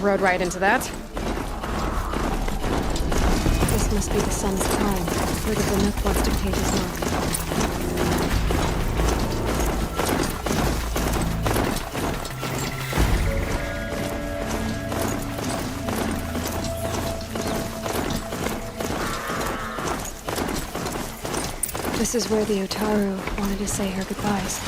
Rode right into that. This must be the sun's time. Where the Nook wants to page his mark. This is where the Otaru wanted to say her goodbyes.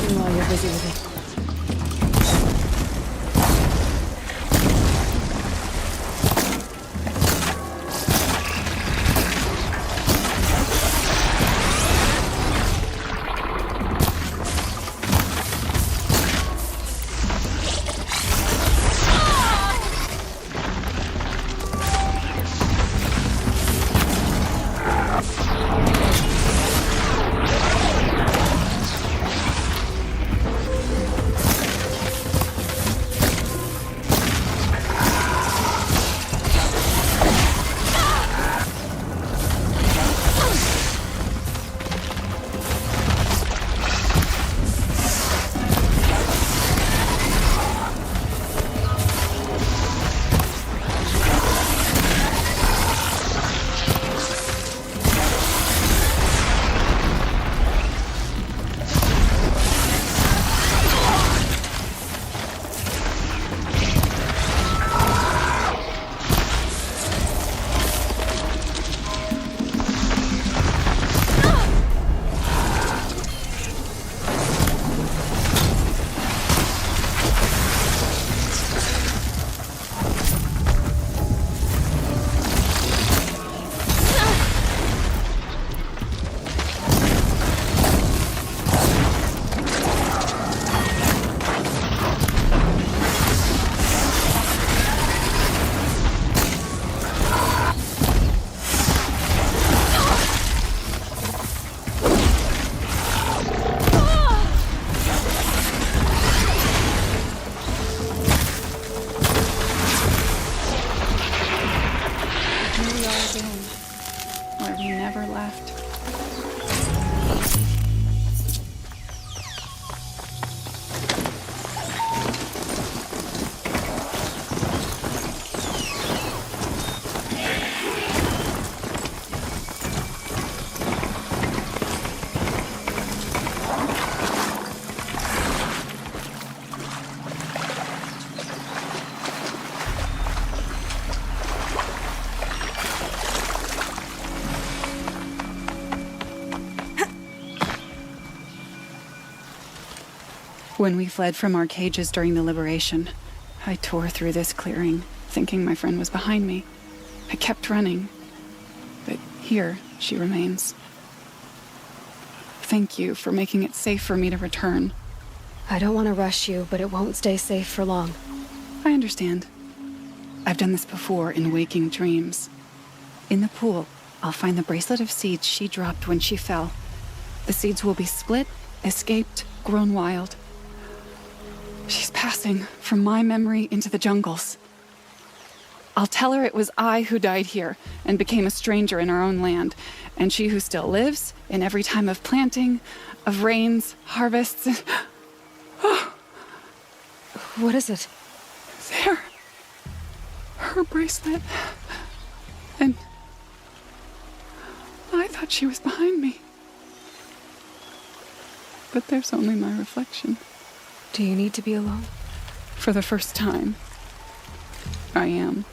While you're busy with it. Where we never left. When we fled from our cages during the liberation, I tore through this clearing, thinking my friend was behind me. I kept running, but here she remains. Thank you for making it safe for me to return. I don't want to rush you, but it won't stay safe for long. I understand. I've done this before in waking dreams. In the pool, I'll find the bracelet of seeds she dropped when she fell. The seeds will be split, escaped, grown wild. She's passing from my memory into the jungles. I'll tell her it was I who died here and became a stranger in our own land, and she who still lives in every time of planting, of rains, harvests. What is it? There. Her bracelet. And I thought she was behind me. But there's only my reflection. Do you need to be alone? For the first time, I am.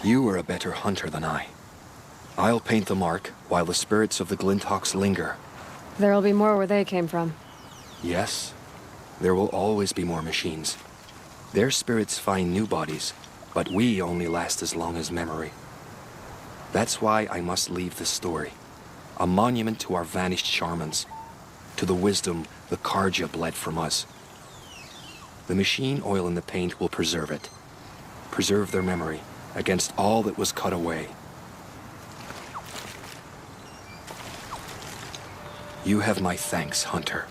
You are a better hunter than I. I'll paint the mark while the spirits of the Glinthawks linger. There'll be more where they came from. Yes, there will always be more machines. Their spirits find new bodies, but we only last as long as memory. That's why I must leave this story. A monument to our vanished shamans, to the wisdom the Karja bled from us. The machine oil in the paint will preserve it. Preserve their memory against all that was cut away. You have my thanks, Hunter.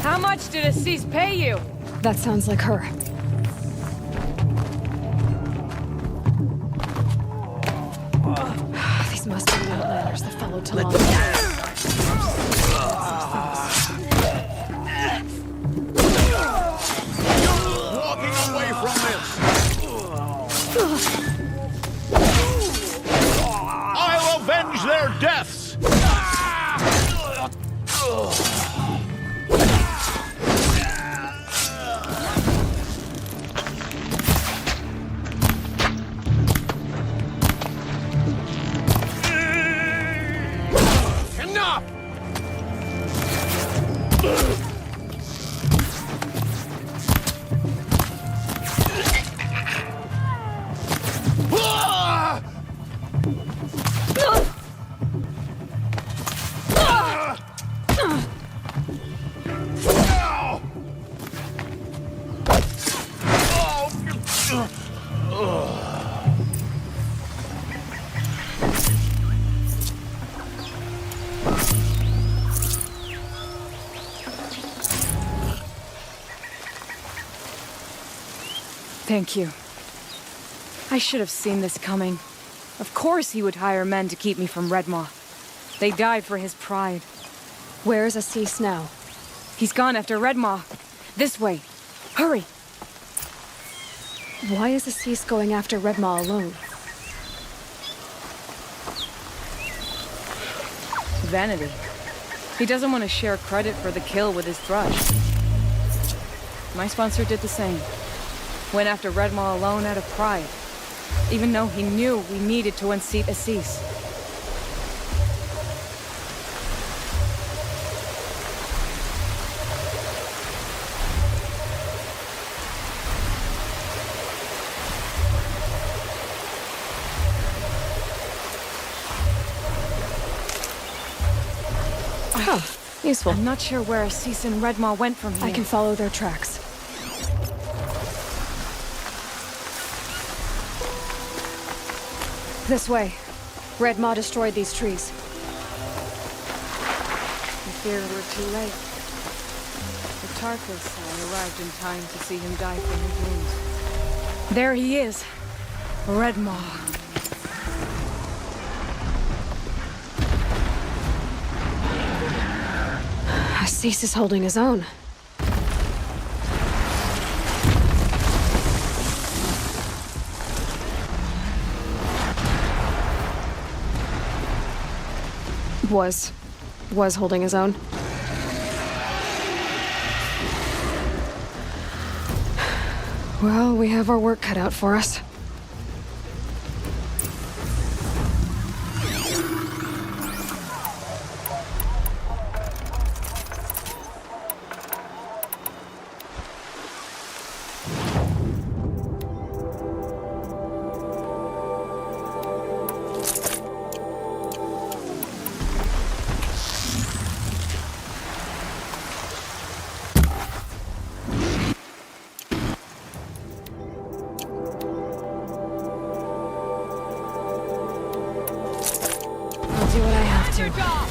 How much did Assis pay you? That sounds like her. These must be the Outlanders that followed Talon. Walking away from this! I'll avenge their deaths! Enough! Thank you. I should have seen this coming. Of course he would hire men to keep me from Redmaw. They died for his pride. Where's Assis now? He's gone after Redmaw. This way. Hurry! Why is Assis going after Redmaw alone? Vanity. He doesn't want to share credit for the kill with his thrush. My sponsor did the same. Went after Redmaw alone out of pride, even though he knew we needed to unseat Assis. Huh. Useful. I'm not sure where Assis and Redmaw went from here. I can follow their tracks. This way. Redmaw destroyed these trees. I fear we're too late. The Tarkus arrived in time to see him die from his wounds. There he is. Redmaw. Assis is holding his own. Was holding his own. Well, we have our work cut out for us. your job!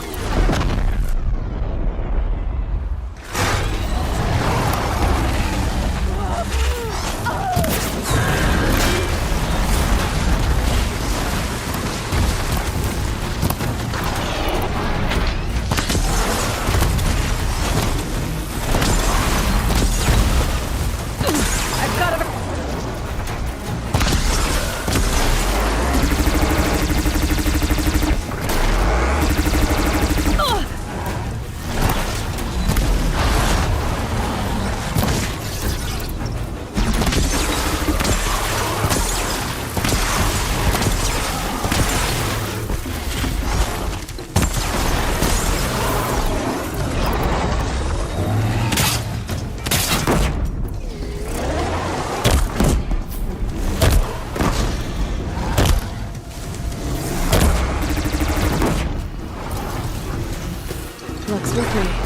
Looks with me.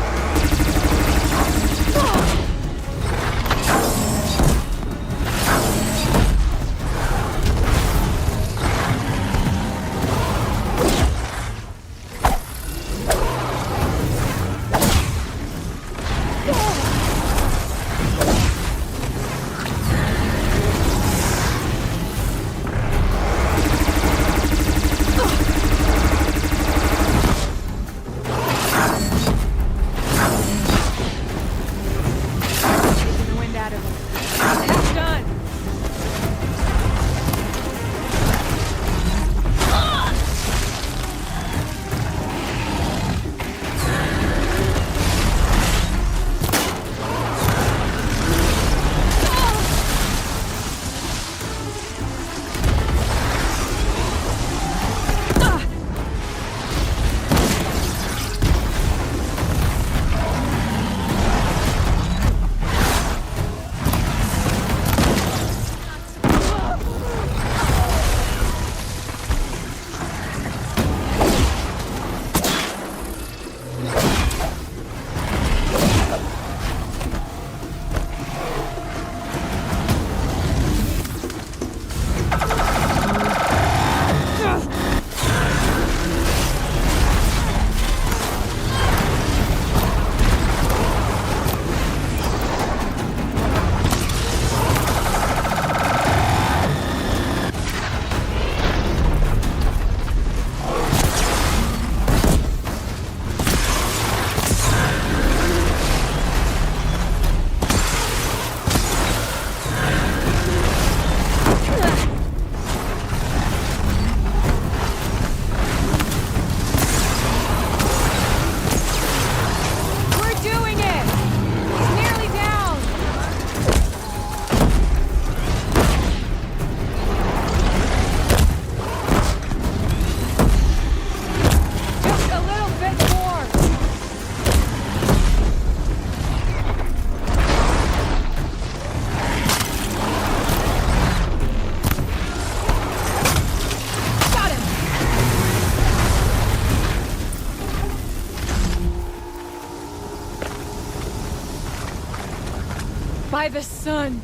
By the sun!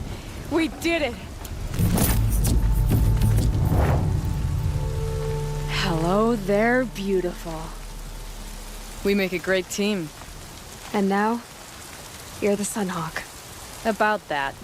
We did it! Hello there, beautiful. We make a great team. And now, you're the Sunhawk. About that.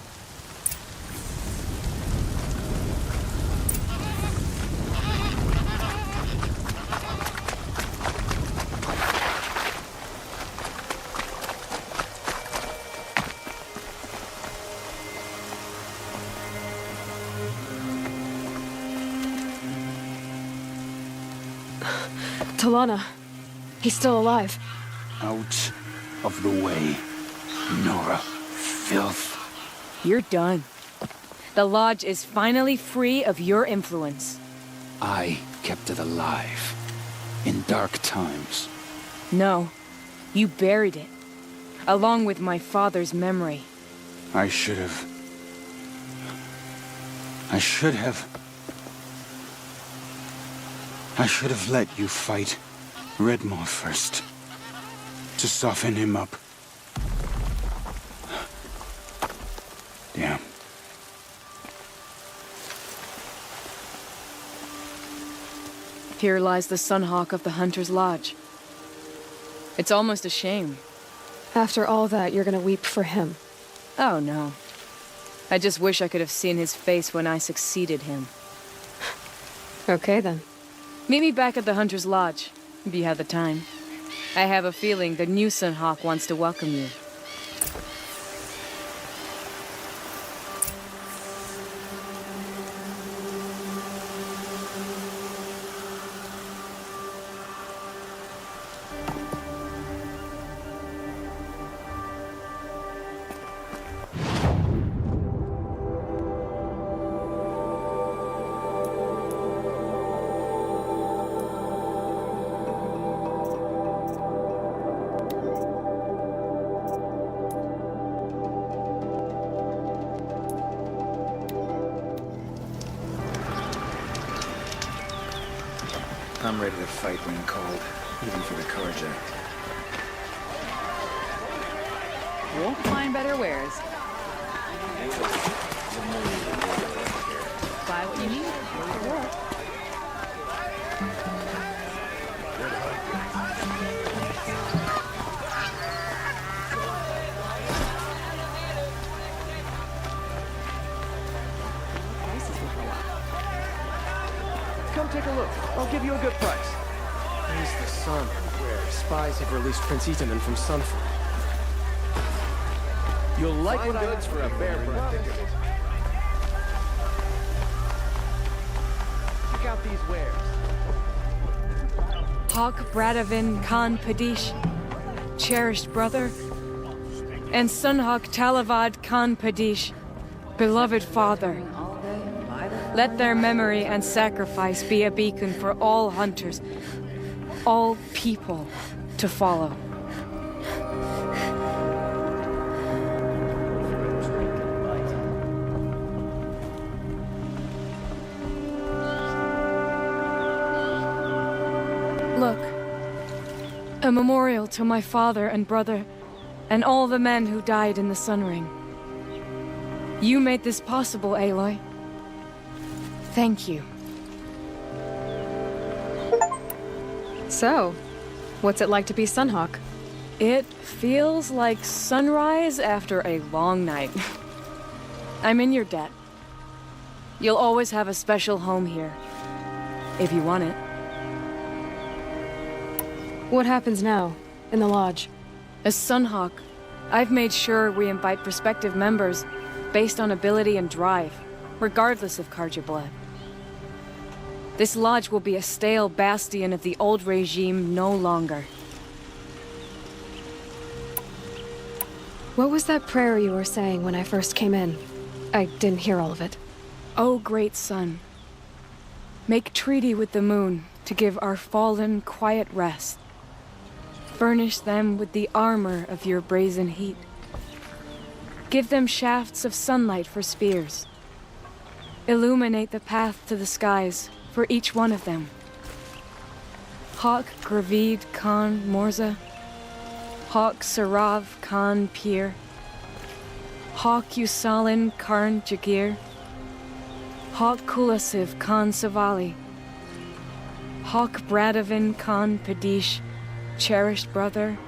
Talana. He's still alive. Out of the way, Nora. Filth. You're done. The Lodge is finally free of your influence. I kept it alive. In dark times. No. You buried it. Along with my father's memory. I should have let you fight Redmore first. To soften him up. Damn. Here lies the Sunhawk of the Hunter's Lodge. It's almost a shame. After all that, you're gonna weep for him. Oh, no. I just wish I could have seen his face when I succeeded him. Okay, then. Meet me back at the Hunter's Lodge, if you have the time. I have a feeling the new Sunhawk wants to welcome you. I'm ready to fight when called, even for the carjack. Won't find better wares. Buy what you need. Come take a look. I'll give you a good price. He's the sun, where spies have released Prince Itaman from Sunford. You'll like what goods for a fair price. Check out these wares. Hawk Bradavin Khan Padish, cherished brother, and Sunhawk Talavad Khan Padish, beloved father. Let their memory and sacrifice be a beacon for all hunters, all people to follow. Look, a memorial to my father and brother, and all the men who died in the Sun Ring. You made this possible, Aloy. Thank you. So, what's it like to be Sunhawk? It feels like sunrise after a long night. I'm in your debt. You'll always have a special home here, if you want it. What happens now, in the lodge? As Sunhawk, I've made sure we invite prospective members based on ability and drive, regardless of Karja blood. This lodge will be a stale bastion of the old regime no longer. What was that prayer you were saying when I first came in? I didn't hear all of it. O great sun, make treaty with the moon to give our fallen quiet rest. Furnish them with the armor of your brazen heat. Give them shafts of sunlight for spears. Illuminate the path to the skies for each one of them. Hawk Gravid Khan Morza, Hawk Sarav Khan Pir, Hawk Usalin Karn Jagir, Hawk Kulasiv Khan Savali, Hawk Bradavin Khan Padish, cherished brother,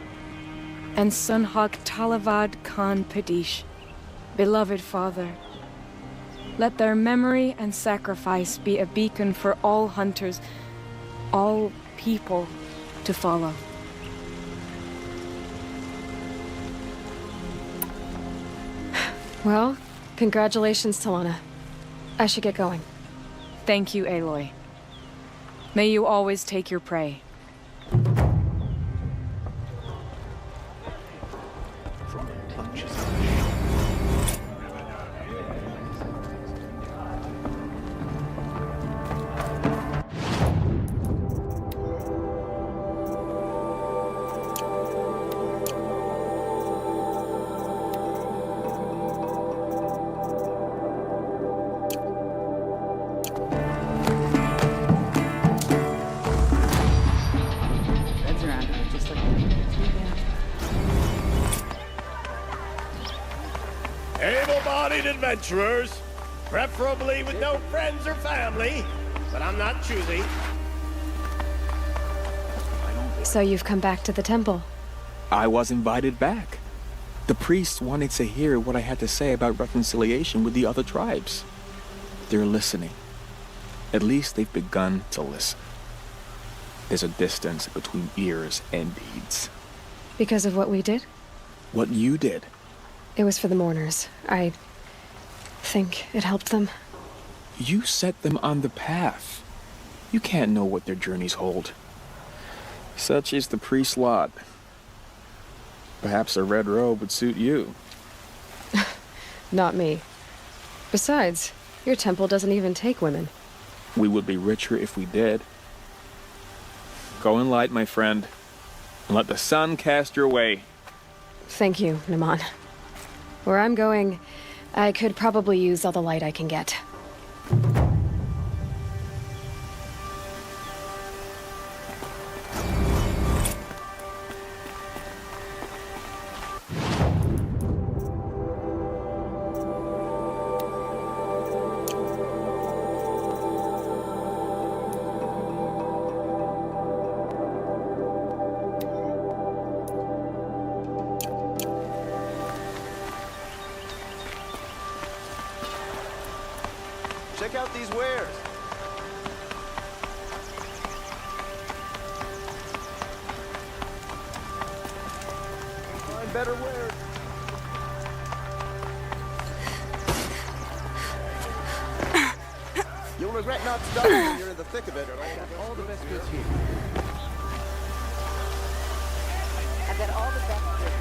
and Sunhawk Talavad Khan Padish, beloved father. Let their memory and sacrifice be a beacon for all hunters, all people to follow. Well, congratulations, Talana. I should get going. Thank you, Aloy. May you always take your prey. Able-bodied adventurers, preferably with no friends or family, but I'm not choosy. So you've come back to the temple. I was invited back. The priests wanted to hear what I had to say about reconciliation with the other tribes. They're listening. At least they've begun to listen. There's a distance between ears and deeds. Because of what we did? What you did. It was for the mourners. I think it helped them. You set them on the path. You can't know what their journeys hold. Such is the priest's lot. Perhaps a red robe would suit you. Not me. Besides, your temple doesn't even take women. We would be richer if we did. Go in light, my friend, and let the sun cast your way. Thank you, Naman. Where I'm going, I could probably use all the light I can get. Check out these wares. Find better wares. You'll regret not starting when you're in the thick of it. I got all the best goods here. I've got all the best goods.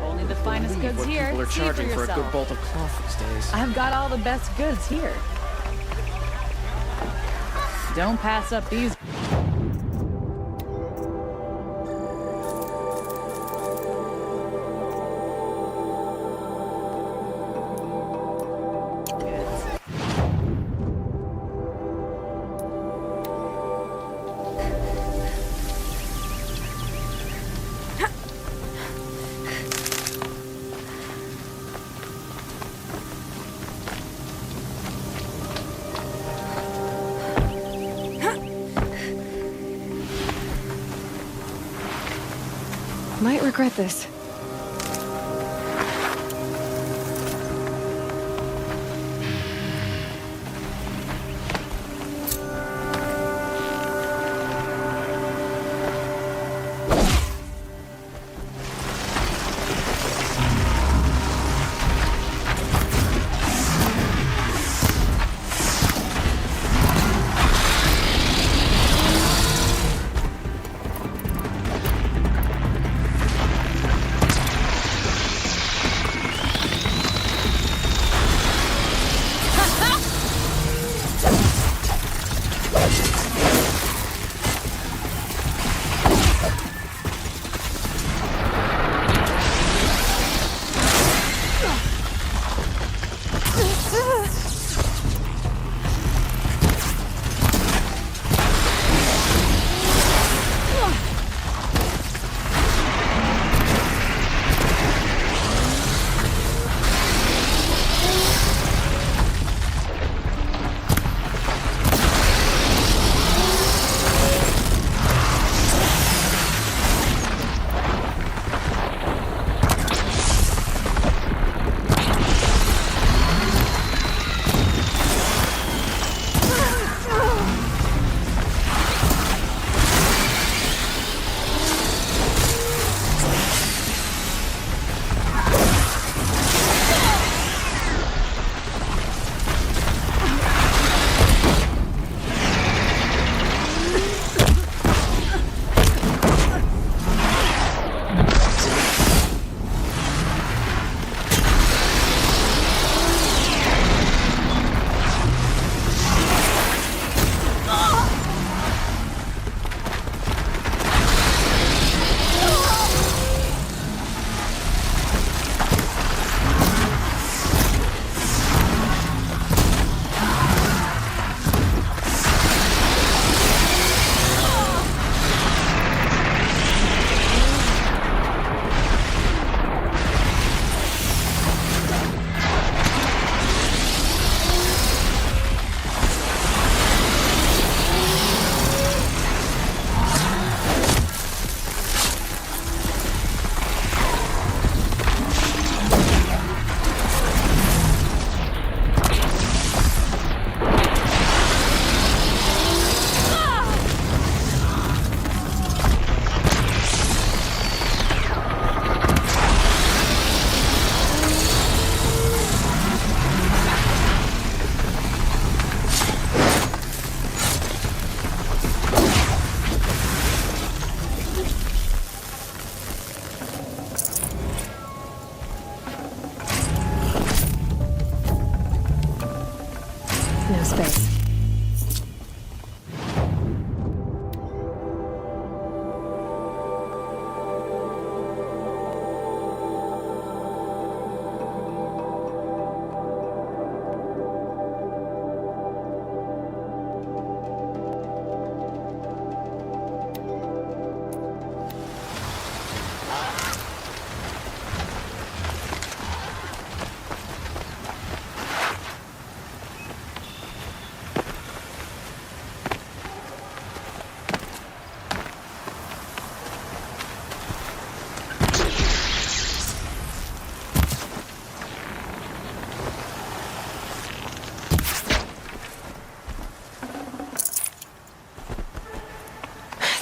Only the finest goods What here. people are See charging for a yourself. good bolt of cloth these days. I've got all the best goods here. Don't pass up these. Might regret this. space.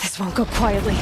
This won't go quietly.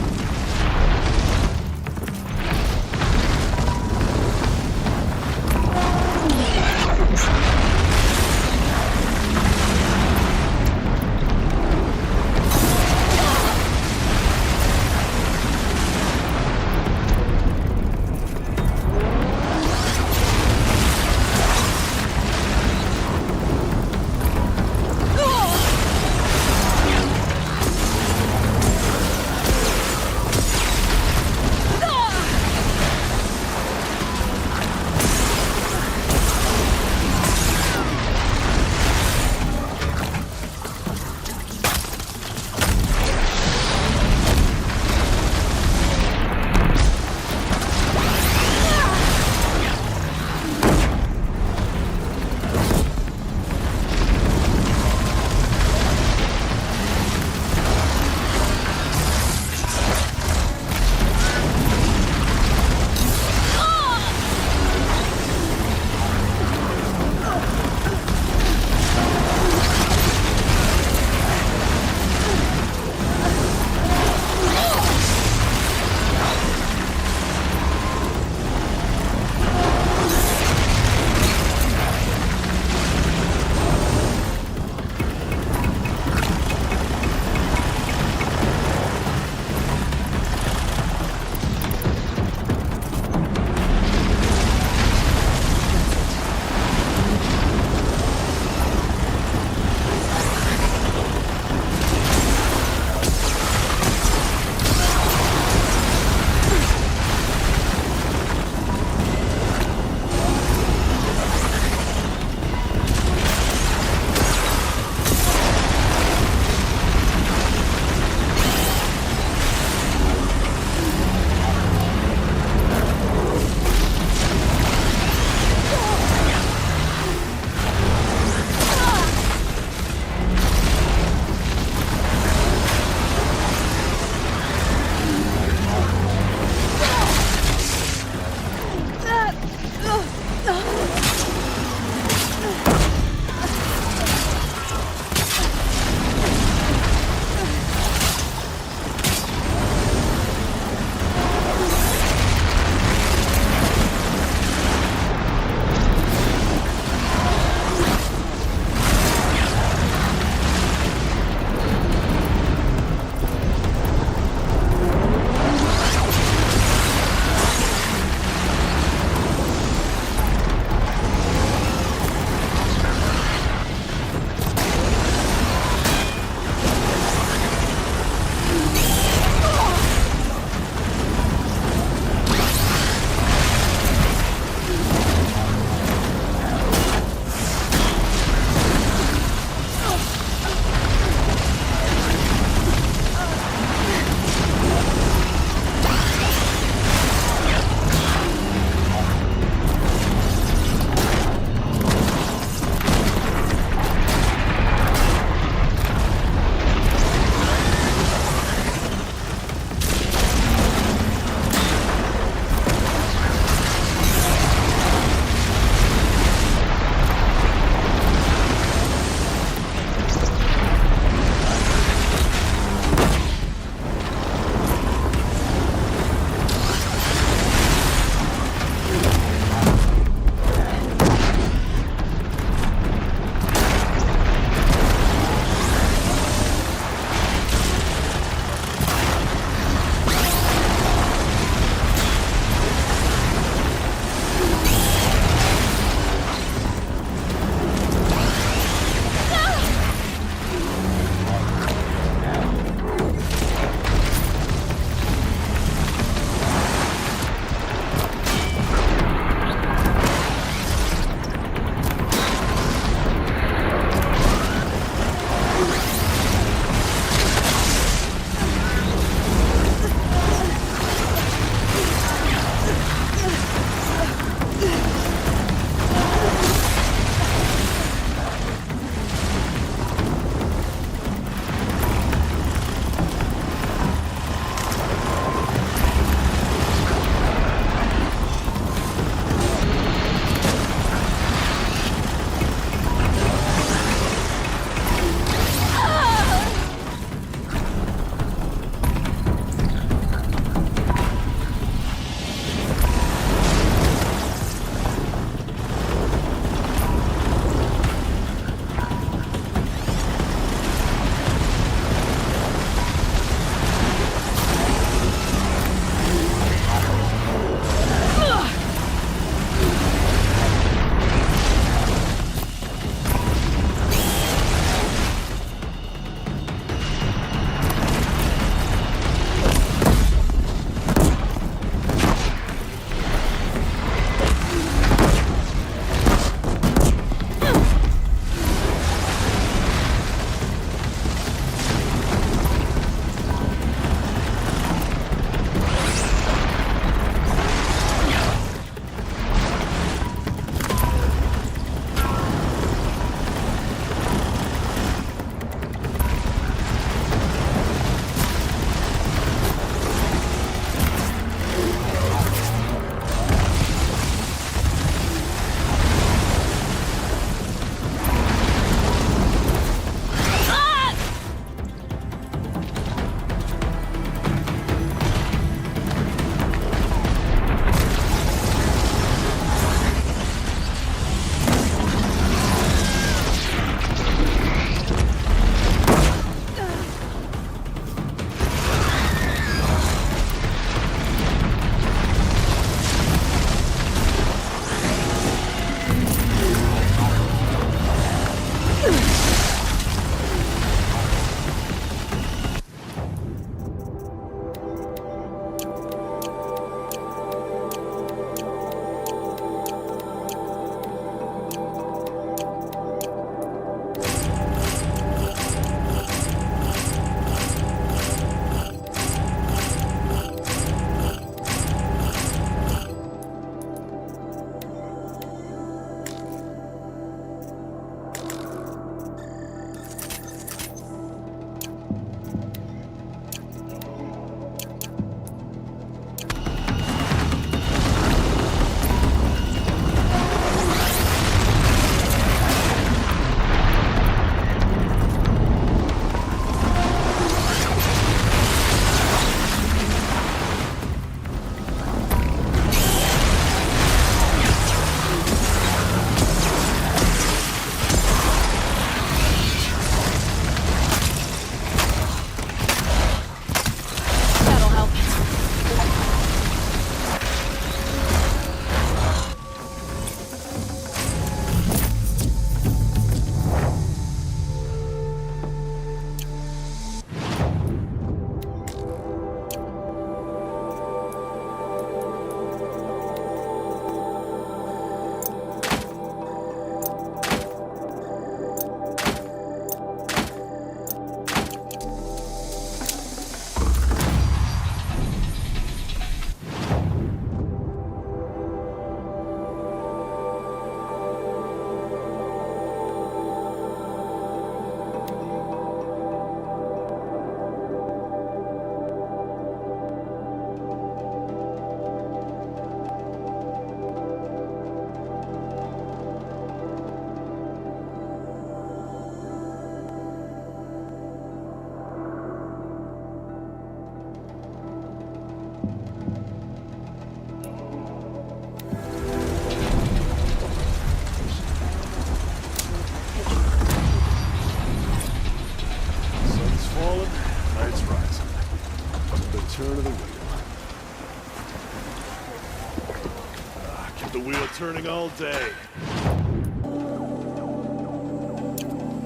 Waiting all day.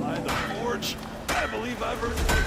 By the forge, I believe I've earned it.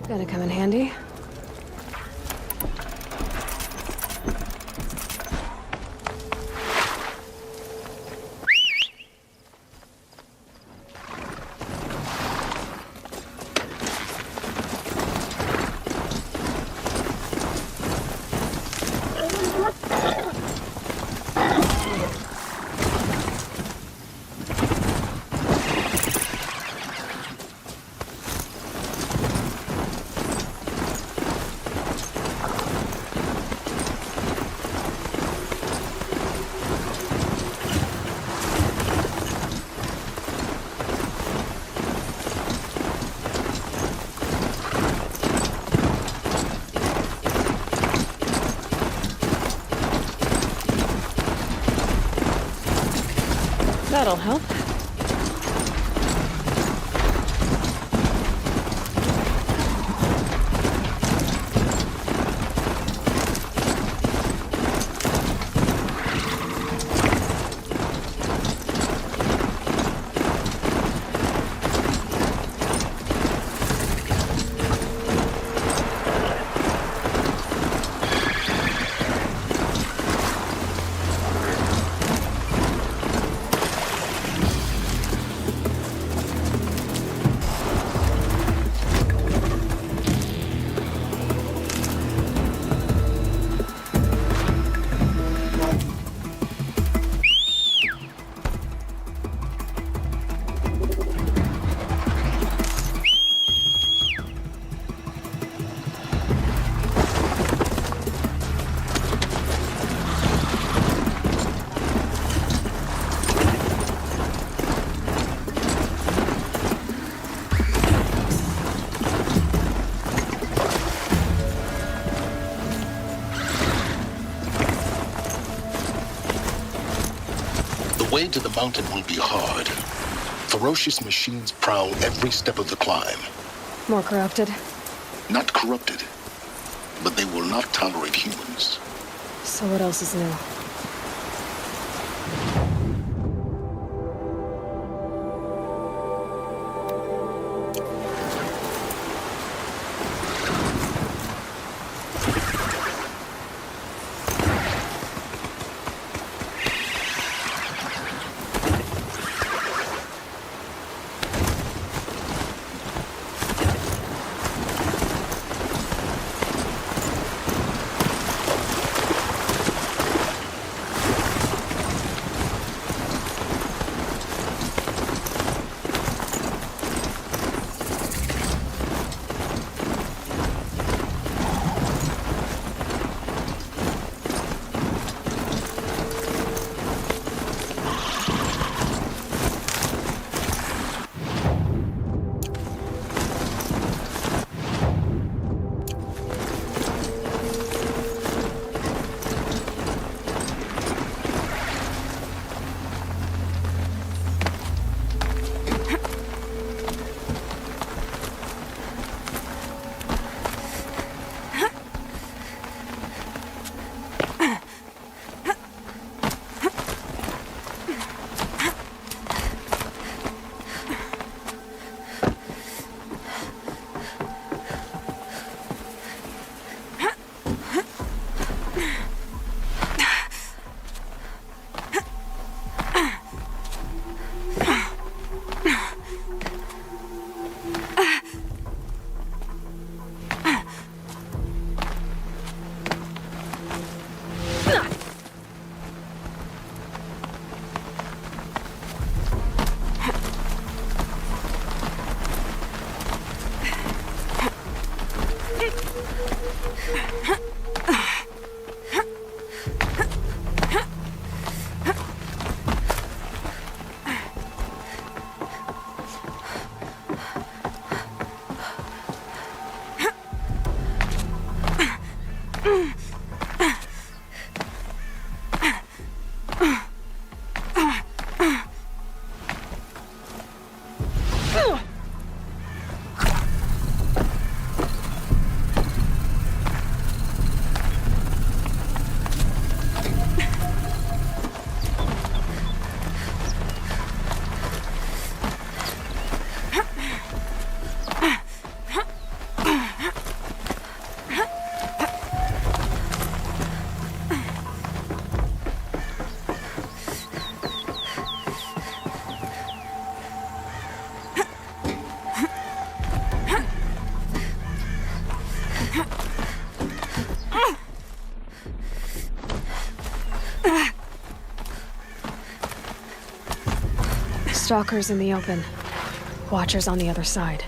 Gonna come in handy. That'll help. The way to the mountain will be hard. Ferocious machines prowl every step of the climb. More corrupted. Not corrupted, but they will not tolerate humans. So what else is new? Stalkers in the open. Watchers on the other side.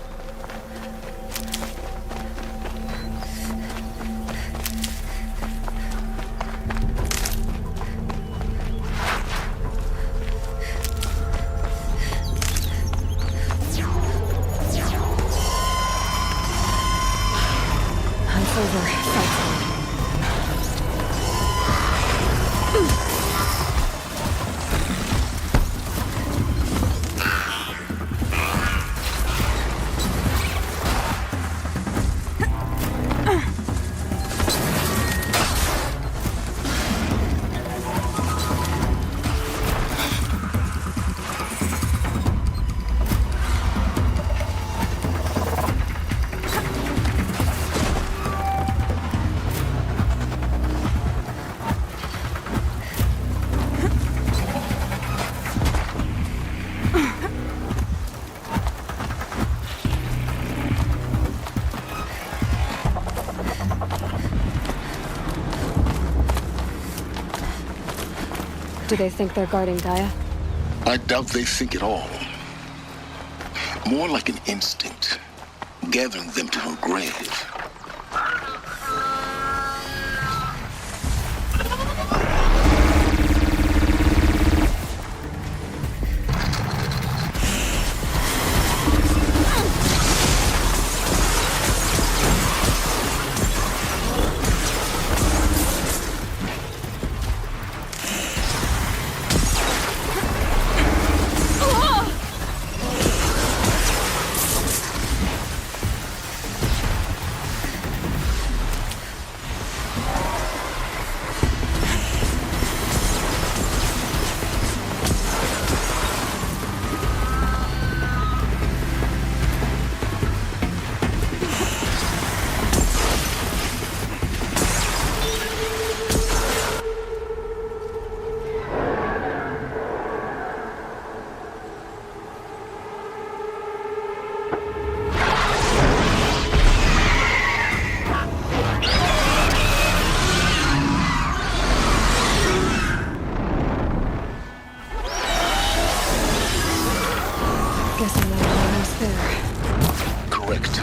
Hunt's over. Fight's on. Do they think they're guarding Gaia? I doubt they think at all. More like an instinct, gathering them to her grave. Guessing that we're almost there. Correct.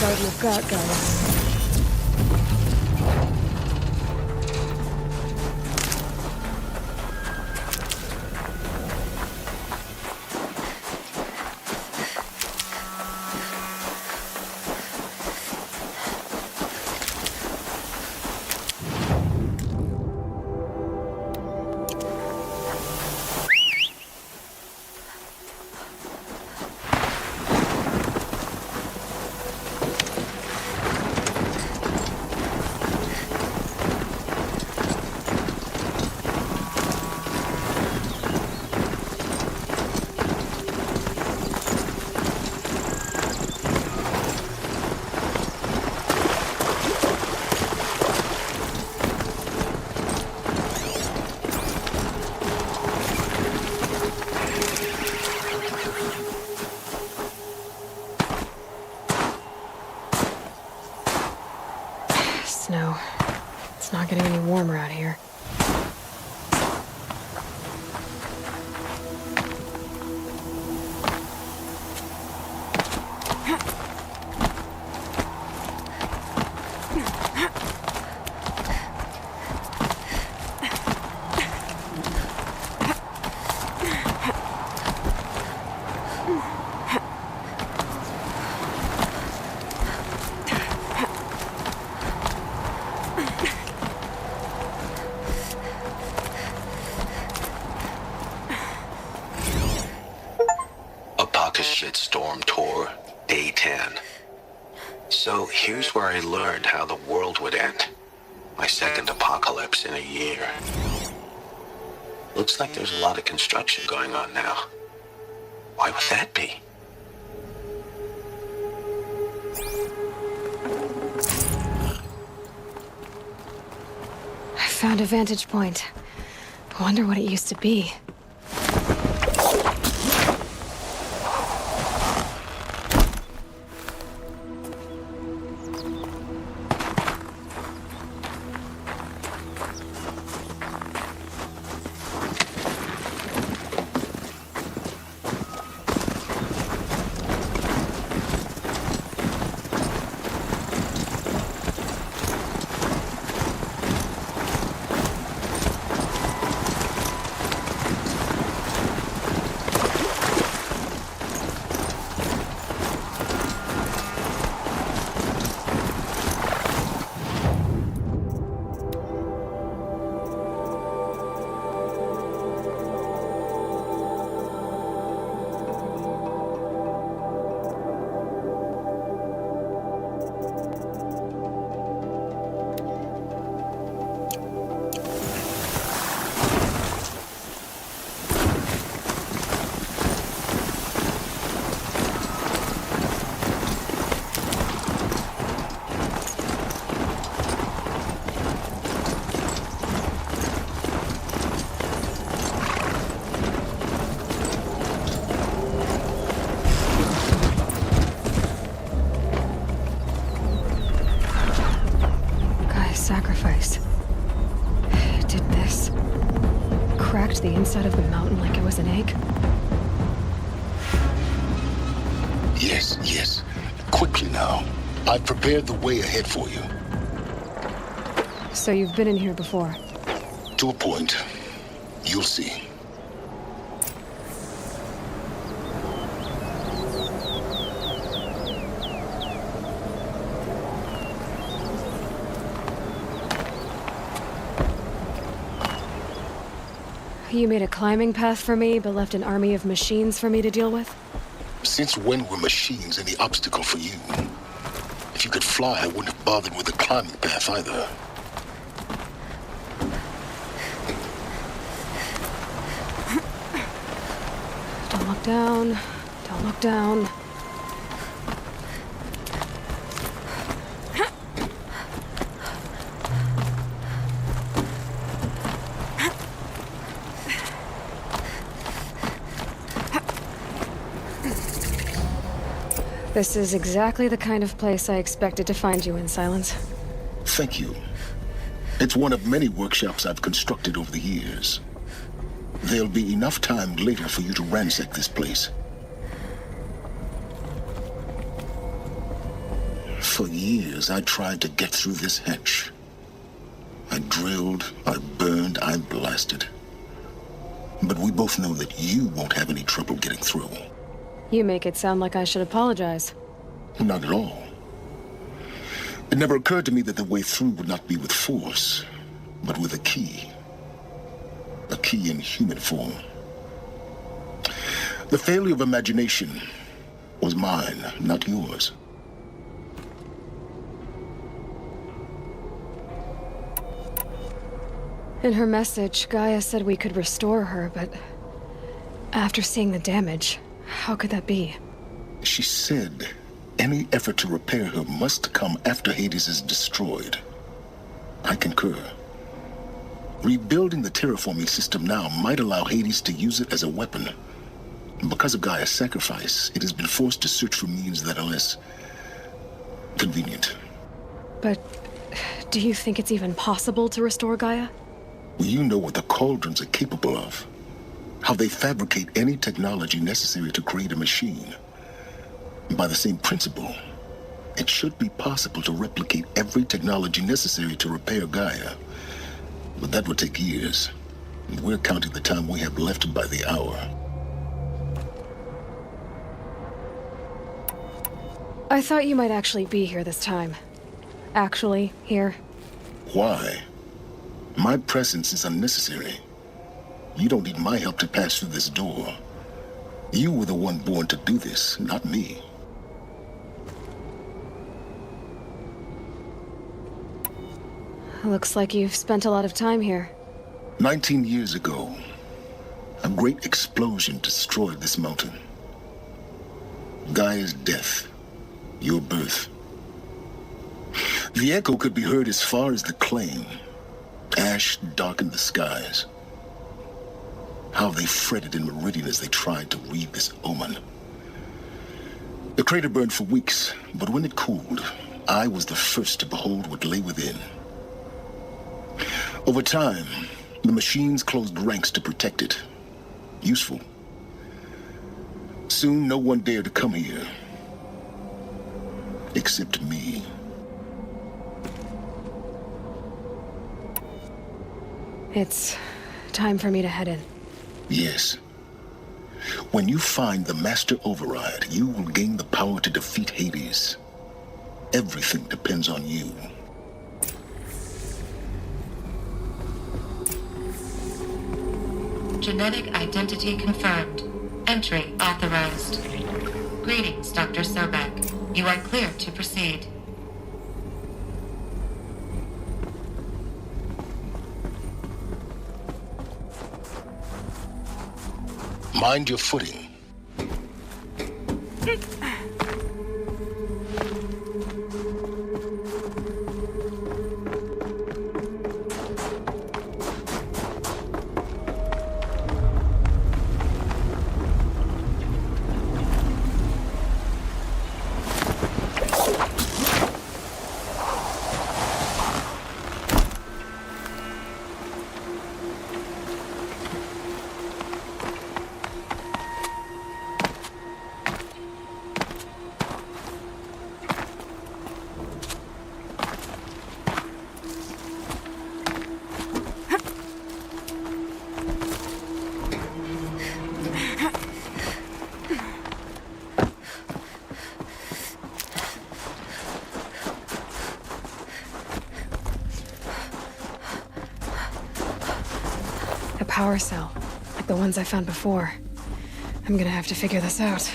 card you've got, guys. Snow. It's not getting any warmer out here. Shitstorm Tour, Day 10. So here's where I learned how the world would end. My second apocalypse in a year. Looks like there's a lot of construction going on now. Why would that be? I found a vantage point. I wonder what it used to be. Sacrifice. Did this. Cracked the inside of the mountain like it was an egg? Yes, yes. Quickly now. I've prepared the way ahead for you. So you've been in here before? To a point. You'll see. You made a climbing path for me, but left an army of machines for me to deal with? Since when were machines any obstacle for you? If you could fly, I wouldn't have bothered with the climbing path either. Don't look down. Don't look down. This is exactly the kind of place I expected to find you in, Silence. Thank you. It's one of many workshops I've constructed over the years. There'll be enough time later for you to ransack this place. For years, I tried to get through this hatch. I drilled, I burned, I blasted. But we both know that you won't have any trouble getting through. You make it sound like I should apologize. Not at all. It never occurred to me that the way through would not be with force, but with a key. A key in human form. The failure of imagination was mine, not yours. In her message, Gaia said we could restore her, but after seeing the damage, how could that be? She said any effort to repair her must come after Hades is destroyed. I concur. Rebuilding the terraforming system now might allow Hades to use it as a weapon. Because of Gaia's sacrifice, it has been forced to search for means that are less convenient. But do you think it's even possible to restore Gaia? You know what the Cauldrons are capable of. How they fabricate any technology necessary to create a machine. By the same principle, it should be possible to replicate every technology necessary to repair Gaia. But that would take years. And we're counting the time we have left by the hour. I thought you might actually be here this time. Actually, here. Why? My presence is unnecessary. You don't need my help to pass through this door. You were the one born to do this, not me. Looks like you've spent a lot of time here. 19 years ago, a great explosion destroyed this mountain. Gaia's death, your birth. The echo could be heard as far as the claim. Ash darkened the skies. How they fretted in Meridian as they tried to read this omen. The crater burned for weeks, but when it cooled, I was the first to behold what lay within. Over time, the machines closed ranks to protect it. Useful. Soon, no one dared to come here. Except me. It's time for me to head in. Yes. When you find the Master Override, you will gain the power to defeat Hades. Everything depends on you. Genetic identity confirmed. Entry authorized. Greetings, Dr. Sobek. You are clear to proceed. Mind your footing. Power cell, like the ones I found before. I'm gonna have to figure this out.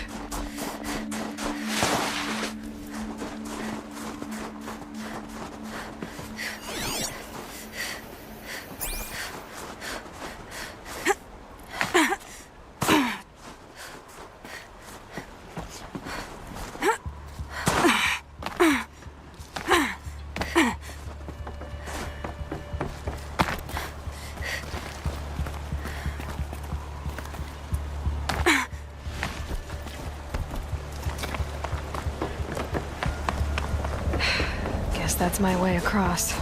That's my way across.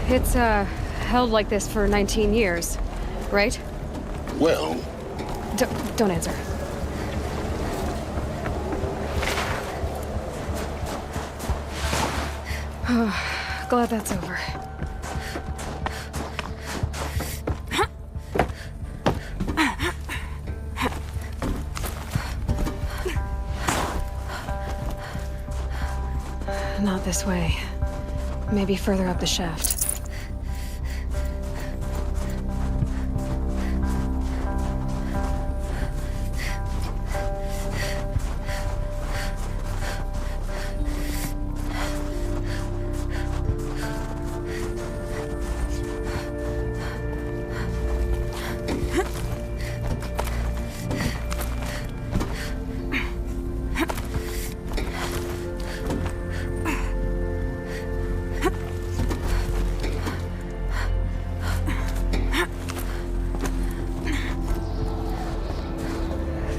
It's, held like this for 19 years, right? Well, Don't answer. Oh, glad that's over. Not this way. Maybe further up the shaft.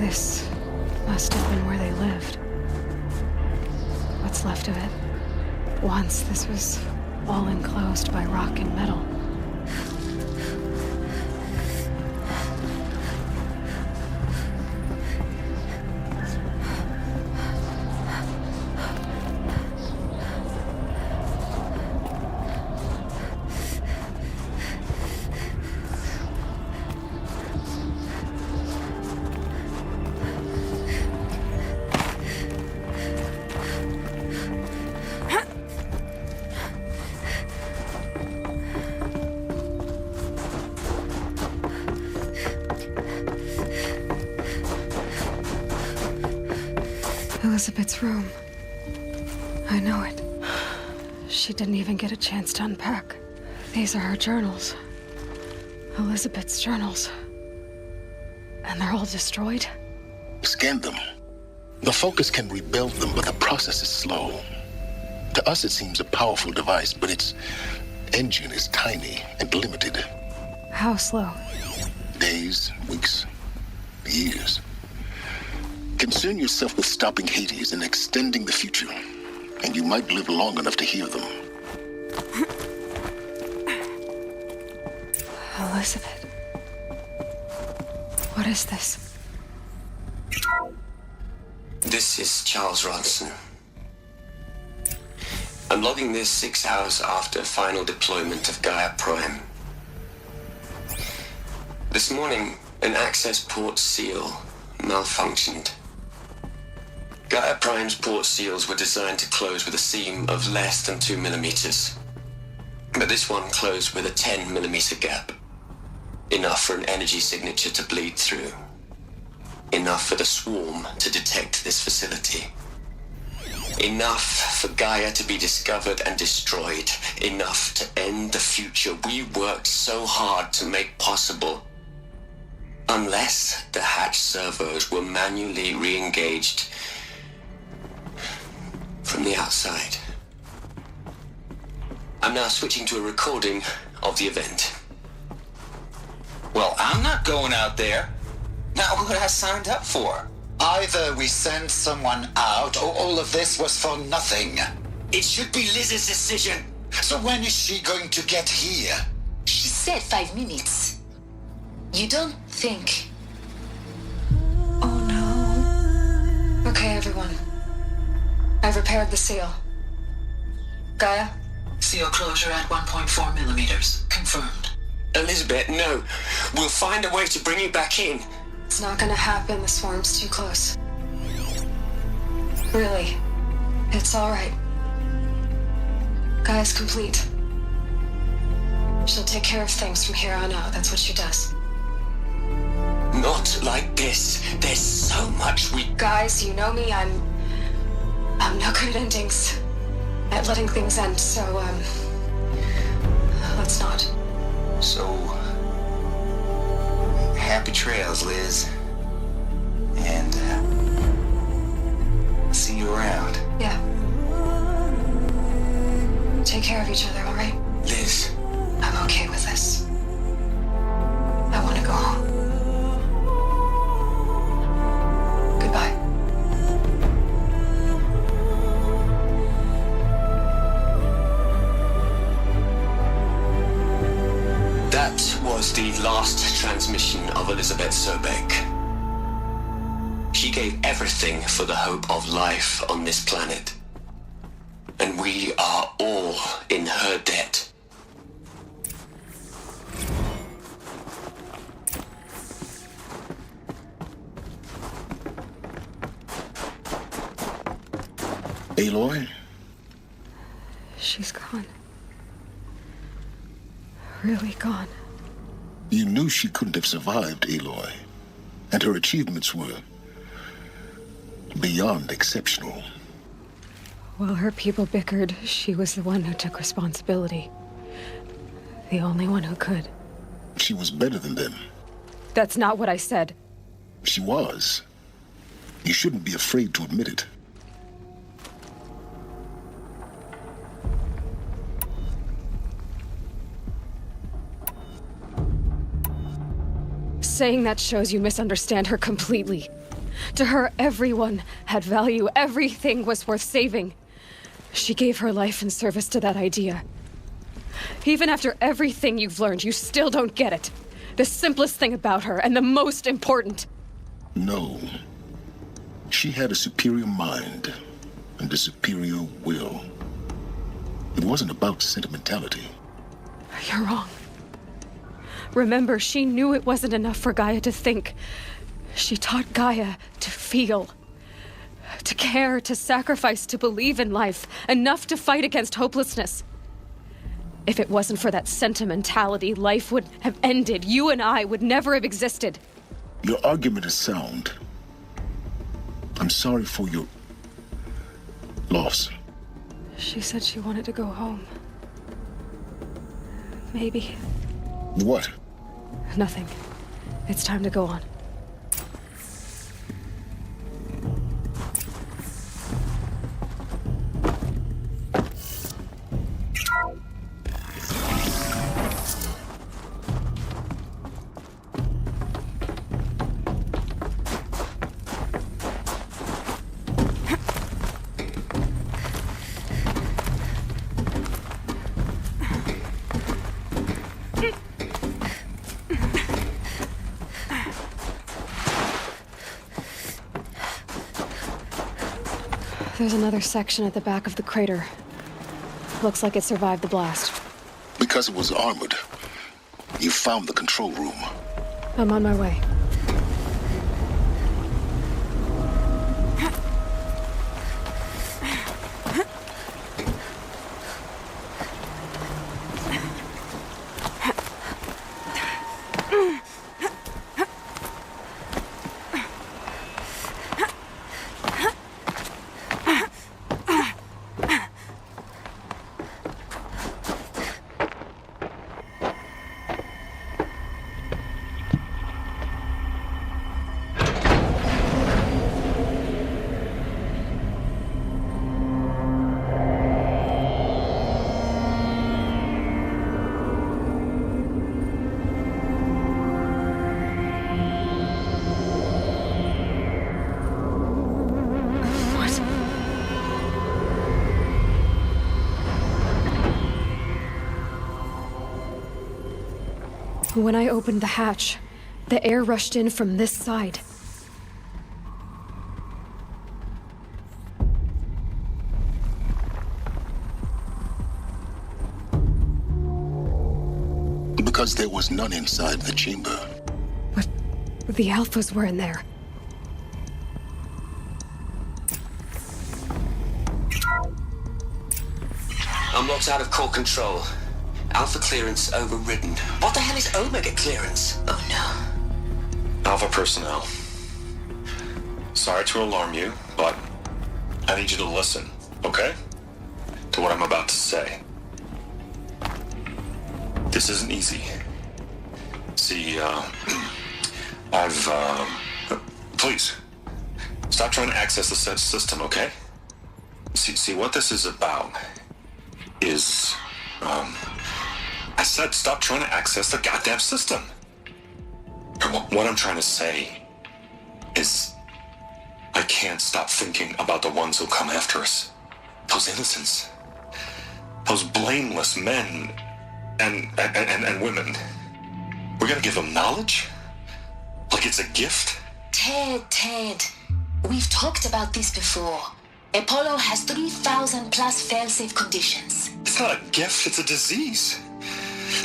This must have been where they lived. What's left of it. Once this was all enclosed by rock and metal. Elizabeth's room. I know it. She didn't even get a chance to unpack. These are her journals. Elizabeth's journals. And they're all destroyed? Scan them. The Focus can rebuild them, but the process is slow. To us, it seems a powerful device, but its engine is tiny and limited. How slow? Days, weeks, years. Concern yourself with stopping Hades and extending the future, and you might live long enough to hear them. Elizabeth. What is this? This is Charles Ronson. I'm logging this 6 hours after final deployment of Gaia Prime. This morning, an access port seal malfunctioned. Gaia Prime's port seals were designed to close with a seam of less than 2 millimeters. But this one closed with a 10 millimeter gap. Enough for an energy signature to bleed through. Enough for the swarm to detect this facility. Enough for Gaia to be discovered and destroyed. Enough to end the future we worked so hard to make possible. Unless the hatch servos were manually re-engaged from the outside. I'm now switching to a recording of the event. Well, I'm not going out there. Not what I signed up for. Either we send someone out, or all of this was for nothing. It should be Liz's decision. So when is she going to get here? She said 5 minutes. You don't think... Oh no. Okay, everyone. I've repaired the seal. Gaia? Seal closure at 1.4 millimeters. Confirmed. Elizabeth, no. We'll find a way to bring you back in. It's not gonna happen. The swarm's too close. Really. It's alright. Gaia's complete. She'll take care of things from here on out. That's what she does. Not like this. There's so much we... Guys, you know me. I'm no good at endings. At letting things end, so, let's not. So... happy trails, Liz. And, see you around. Yeah. Take care of each other, alright? Liz. I'm okay with this. I want to go home. Goodbye. That was the last transmission of Elizabeth Sobek. She gave everything for the hope of life on this planet. And we are all in her debt. Aloy? She's gone. Really gone. You knew she couldn't have survived, Aloy. And her achievements were beyond exceptional. While her people bickered, she was the one who took responsibility. The only one who could. She was better than them. That's not what I said. She was. You shouldn't be afraid to admit it. Saying that shows you misunderstand her completely. To her, everyone had value. Everything was worth saving. She gave her life in service to that idea. Even after everything you've learned, you still don't get it. The simplest thing about her, and the most important. No. She had a superior mind and a superior will. It wasn't about sentimentality. You're wrong. Remember, she knew it wasn't enough for Gaia to think. She taught Gaia to feel. To care, to sacrifice, to believe in life. Enough to fight against hopelessness. If it wasn't for that sentimentality, life would have ended. You and I would never have existed. Your argument is sound. I'm sorry for your loss. She said she wanted to go home. Maybe. What? Nothing. It's time to go on. There's another section at the back of the crater. Looks like it survived the blast. Because it was armored, you found the control room. I'm on my way. When I opened the hatch, the air rushed in from this side. Because there was none inside the chamber. But the Alphas were in there. I'm locked out of core control. Alpha clearance overridden. What the hell is Omega clearance? Oh no. Alpha personnel. Sorry to alarm you, but I need you to listen, okay? To what I'm about to say. This isn't easy. See, please, stop trying to access the system, okay? See, what this is about is, I said stop trying to access the goddamn system. What I'm trying to say is I can't stop thinking about the ones who come after us. Those innocents. Those blameless men and women. We're gonna give them knowledge? Like it's a gift? Ted. We've talked about this before. Apollo has 3,000 plus fail-safe conditions. It's not a gift, it's a disease.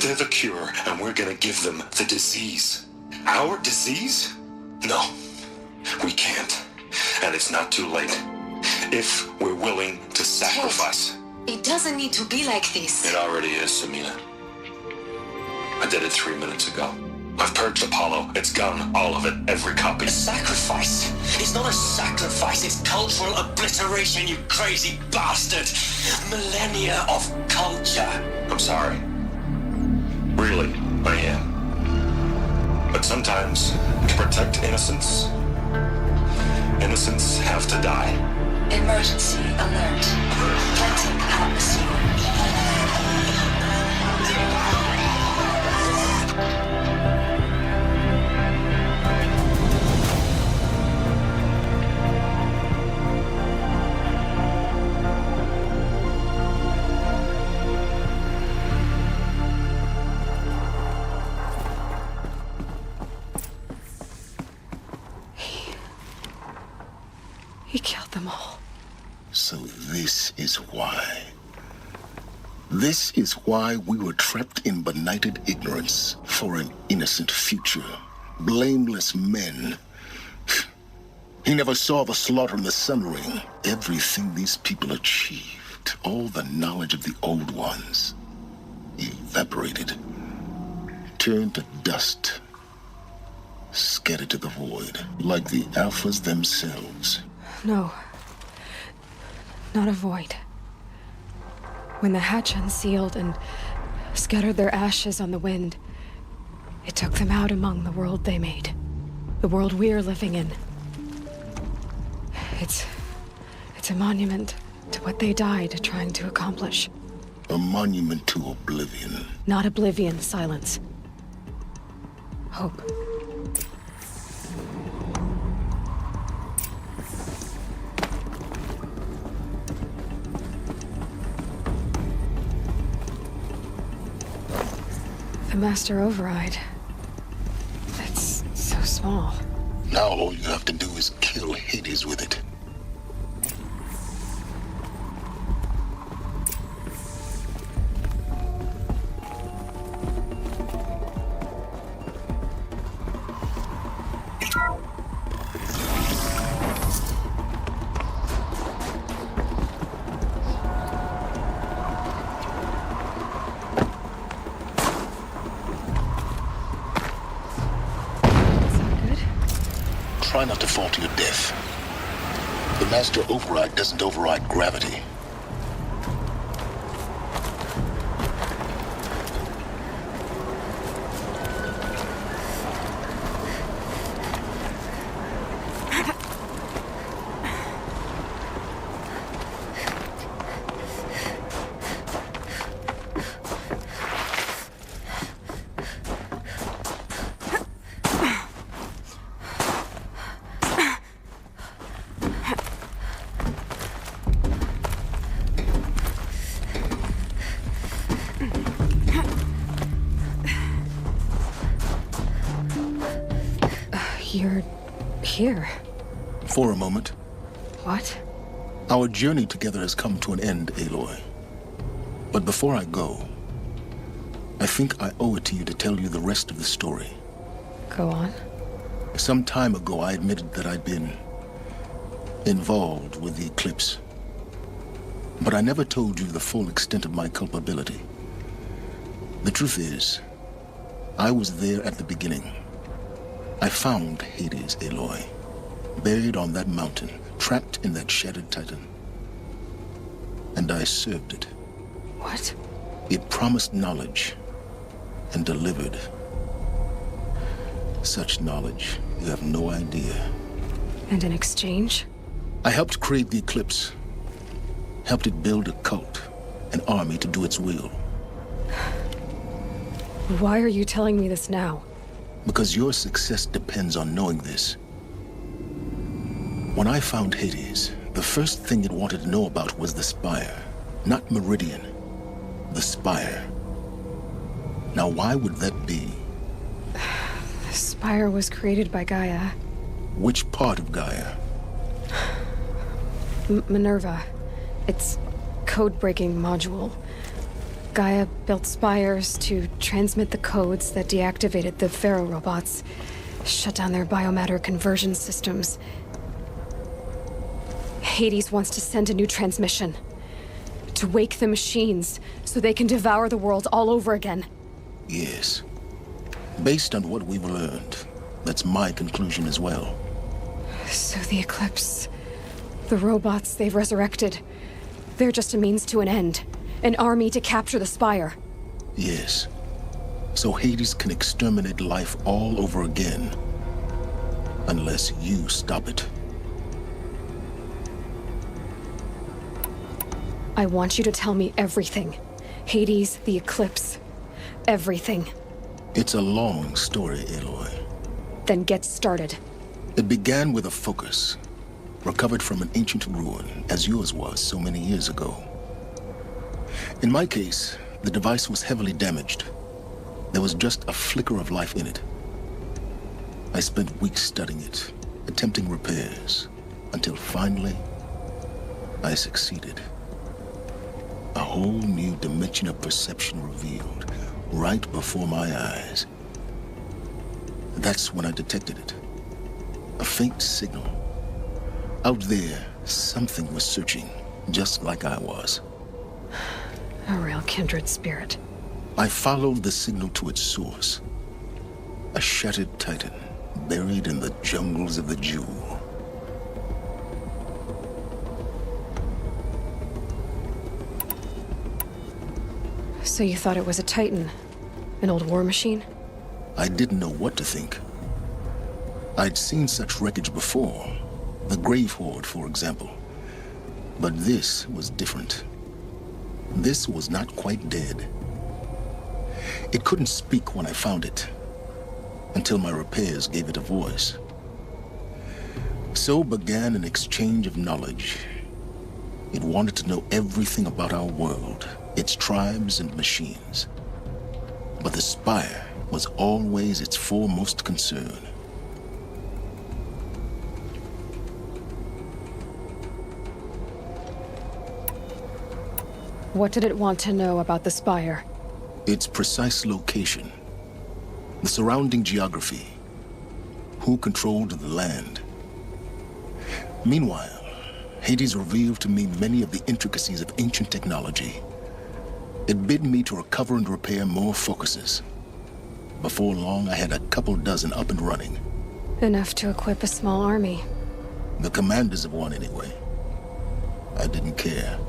They're the cure, and we're gonna give them the disease. Our disease? No, we can't. And it's not too late. If we're willing to sacrifice. It doesn't need to be like this. It already is, Samina. I did it 3 minutes ago. I've purged Apollo. It's gone. All of it. Every copy. A sacrifice? It's not a sacrifice. It's cultural obliteration, you crazy bastard. Millennia of culture. I'm sorry. Really, I am. But sometimes, to protect innocence, innocents have to die. Emergency alert. Planting atmosphere. He killed them all. So this is why. This is why we were trapped in benighted ignorance for an innocent future. Blameless men. He never saw the slaughter in the Sun Ring. Everything these people achieved, all the knowledge of the old ones, evaporated, turned to dust, scattered to the void, like the Alphas themselves. No. Not a void. When the hatch unsealed and scattered their ashes on the wind, it took them out among the world they made. The world we're living in. It's a monument to what they died trying to accomplish. A monument to oblivion. Not oblivion, silence. Hope. The Master Override. It's so small. Now all you have to do is kill Hades with it. Try not to fall to your death. The Master Override doesn't override gravity. You're here. For a moment. What? Our journey together has come to an end, Aloy. But before I go, I think I owe it to you to tell you the rest of the story. Go on. Some time ago, I admitted that I'd been involved with the eclipse. But I never told you the full extent of my culpability. The truth is, I was there at the beginning. I found Hades, Aloy, buried on that mountain, trapped in that shattered titan. And I served it. What? It promised knowledge and delivered. Such knowledge, you have no idea. And in exchange? I helped create the eclipse. Helped it build a cult, an army to do its will. Why are you telling me this now? Because your success depends on knowing this. When I found Hades, the first thing it wanted to know about was the Spire. Not Meridian. The Spire. Now why would that be? The Spire was created by Gaia. Which part of Gaia? Minerva. It's code-breaking module. Gaia built spires to transmit the codes that deactivated the Pharaoh robots, shut down their biomatter conversion systems. Hades wants to send a new transmission. To wake the machines, so they can devour the world all over again. Yes. Based on what we've learned, that's my conclusion as well. So the Eclipse, the robots they've resurrected, they're just a means to an end. An army to capture the Spire. Yes. So Hades can exterminate life all over again. Unless you stop it. I want you to tell me everything. Hades, the Eclipse, everything. It's a long story, Aloy. Then get started. It began with a focus, recovered from an ancient ruin, as yours was so many years ago. In my case, the device was heavily damaged. There was just a flicker of life in it. I spent weeks studying it, attempting repairs, until finally, I succeeded. A whole new dimension of perception revealed, right before my eyes. That's when I detected it. A faint signal. Out there, something was searching, just like I was. A real kindred spirit. I followed the signal to its source. A shattered titan, buried in the jungles of the Jewel. So you thought it was a titan? An old war machine? I didn't know what to think. I'd seen such wreckage before. The Grave Horde, for example. But this was different. This was not quite dead. It couldn't speak when I found it, until my repairs gave it a voice. So began an exchange of knowledge. It wanted to know everything about our world, its tribes and machines. But the Spire was always its foremost concern. What did it want to know about the Spire? Its precise location, the surrounding geography, who controlled the land. Meanwhile, Hades revealed to me many of the intricacies of ancient technology. It bid me to recover and repair more focuses. Before long, I had a couple dozen up and running. Enough to equip a small army. The commanders of one, anyway. I didn't care.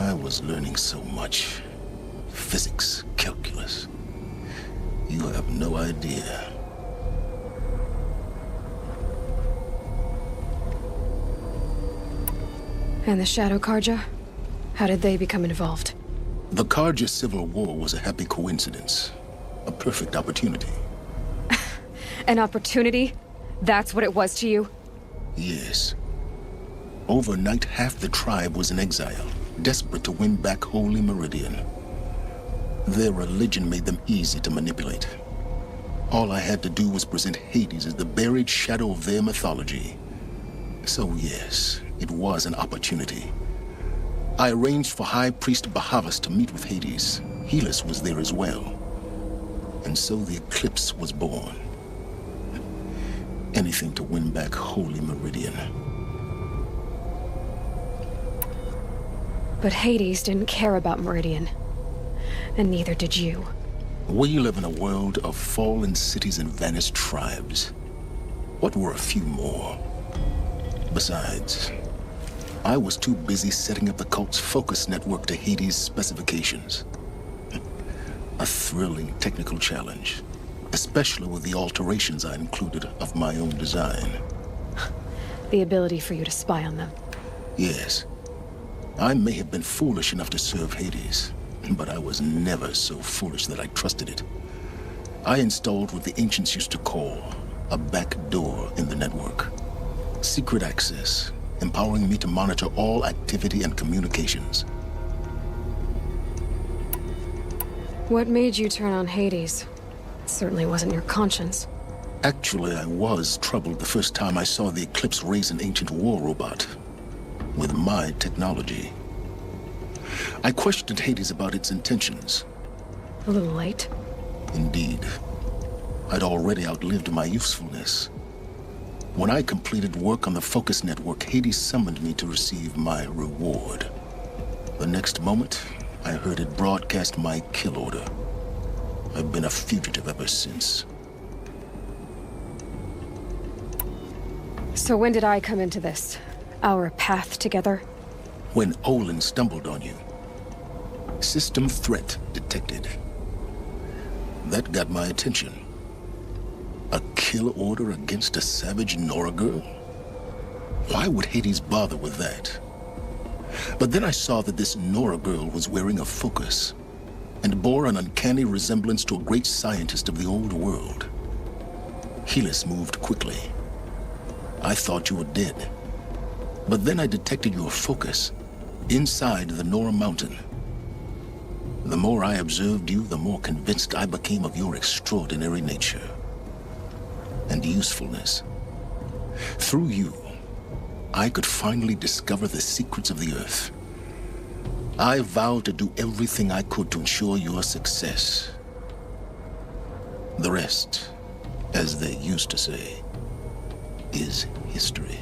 I was learning so much. Physics, calculus. You have no idea. And the Shadow Karja? How did they become involved? The Karja Civil War was a happy coincidence. A perfect opportunity. An opportunity? That's what it was to you? Yes. Overnight, half the tribe was in exile, desperate to win back Holy Meridian. Their religion made them easy to manipulate. All I had to do was present Hades as the buried shadow of their mythology. So yes, it was an opportunity. I arranged for High Priest Bahavas to meet with Hades. Helis was there as well. And so the Eclipse was born. Anything to win back Holy Meridian. But Hades didn't care about Meridian. And neither did you. We live in a world of fallen cities and vanished tribes. What were a few more? Besides, I was too busy setting up the cult's focus network to Hades' specifications. A thrilling technical challenge, especially with the alterations I included of my own design. The ability for you to spy on them. Yes. I may have been foolish enough to serve Hades, but I was never so foolish that I trusted it. I installed what the ancients used to call a back door in the network. Secret access, empowering me to monitor all activity and communications. What made you turn on Hades? It certainly wasn't your conscience. Actually, I was troubled the first time I saw the Eclipse raise an ancient war robot with my technology. I questioned Hades about its intentions. A little late. Indeed. I'd already outlived my usefulness. When I completed work on the Focus Network, Hades summoned me to receive my reward. The next moment, I heard it broadcast my kill order. I've been a fugitive ever since. So when did I come into this? Our path together? When Olin stumbled on you. System threat detected. That got my attention. A kill order against a savage Nora girl? Why would Hades bother with that? But then I saw that this Nora girl was wearing a focus and bore an uncanny resemblance to a great scientist of the old world. Helis moved quickly. I thought you were dead. But then I detected your focus inside the Nora mountain. The more I observed you, the more convinced I became of your extraordinary nature and usefulness. Through you, I could finally discover the secrets of the Earth. I vowed to do everything I could to ensure your success. The rest, as they used to say, is history.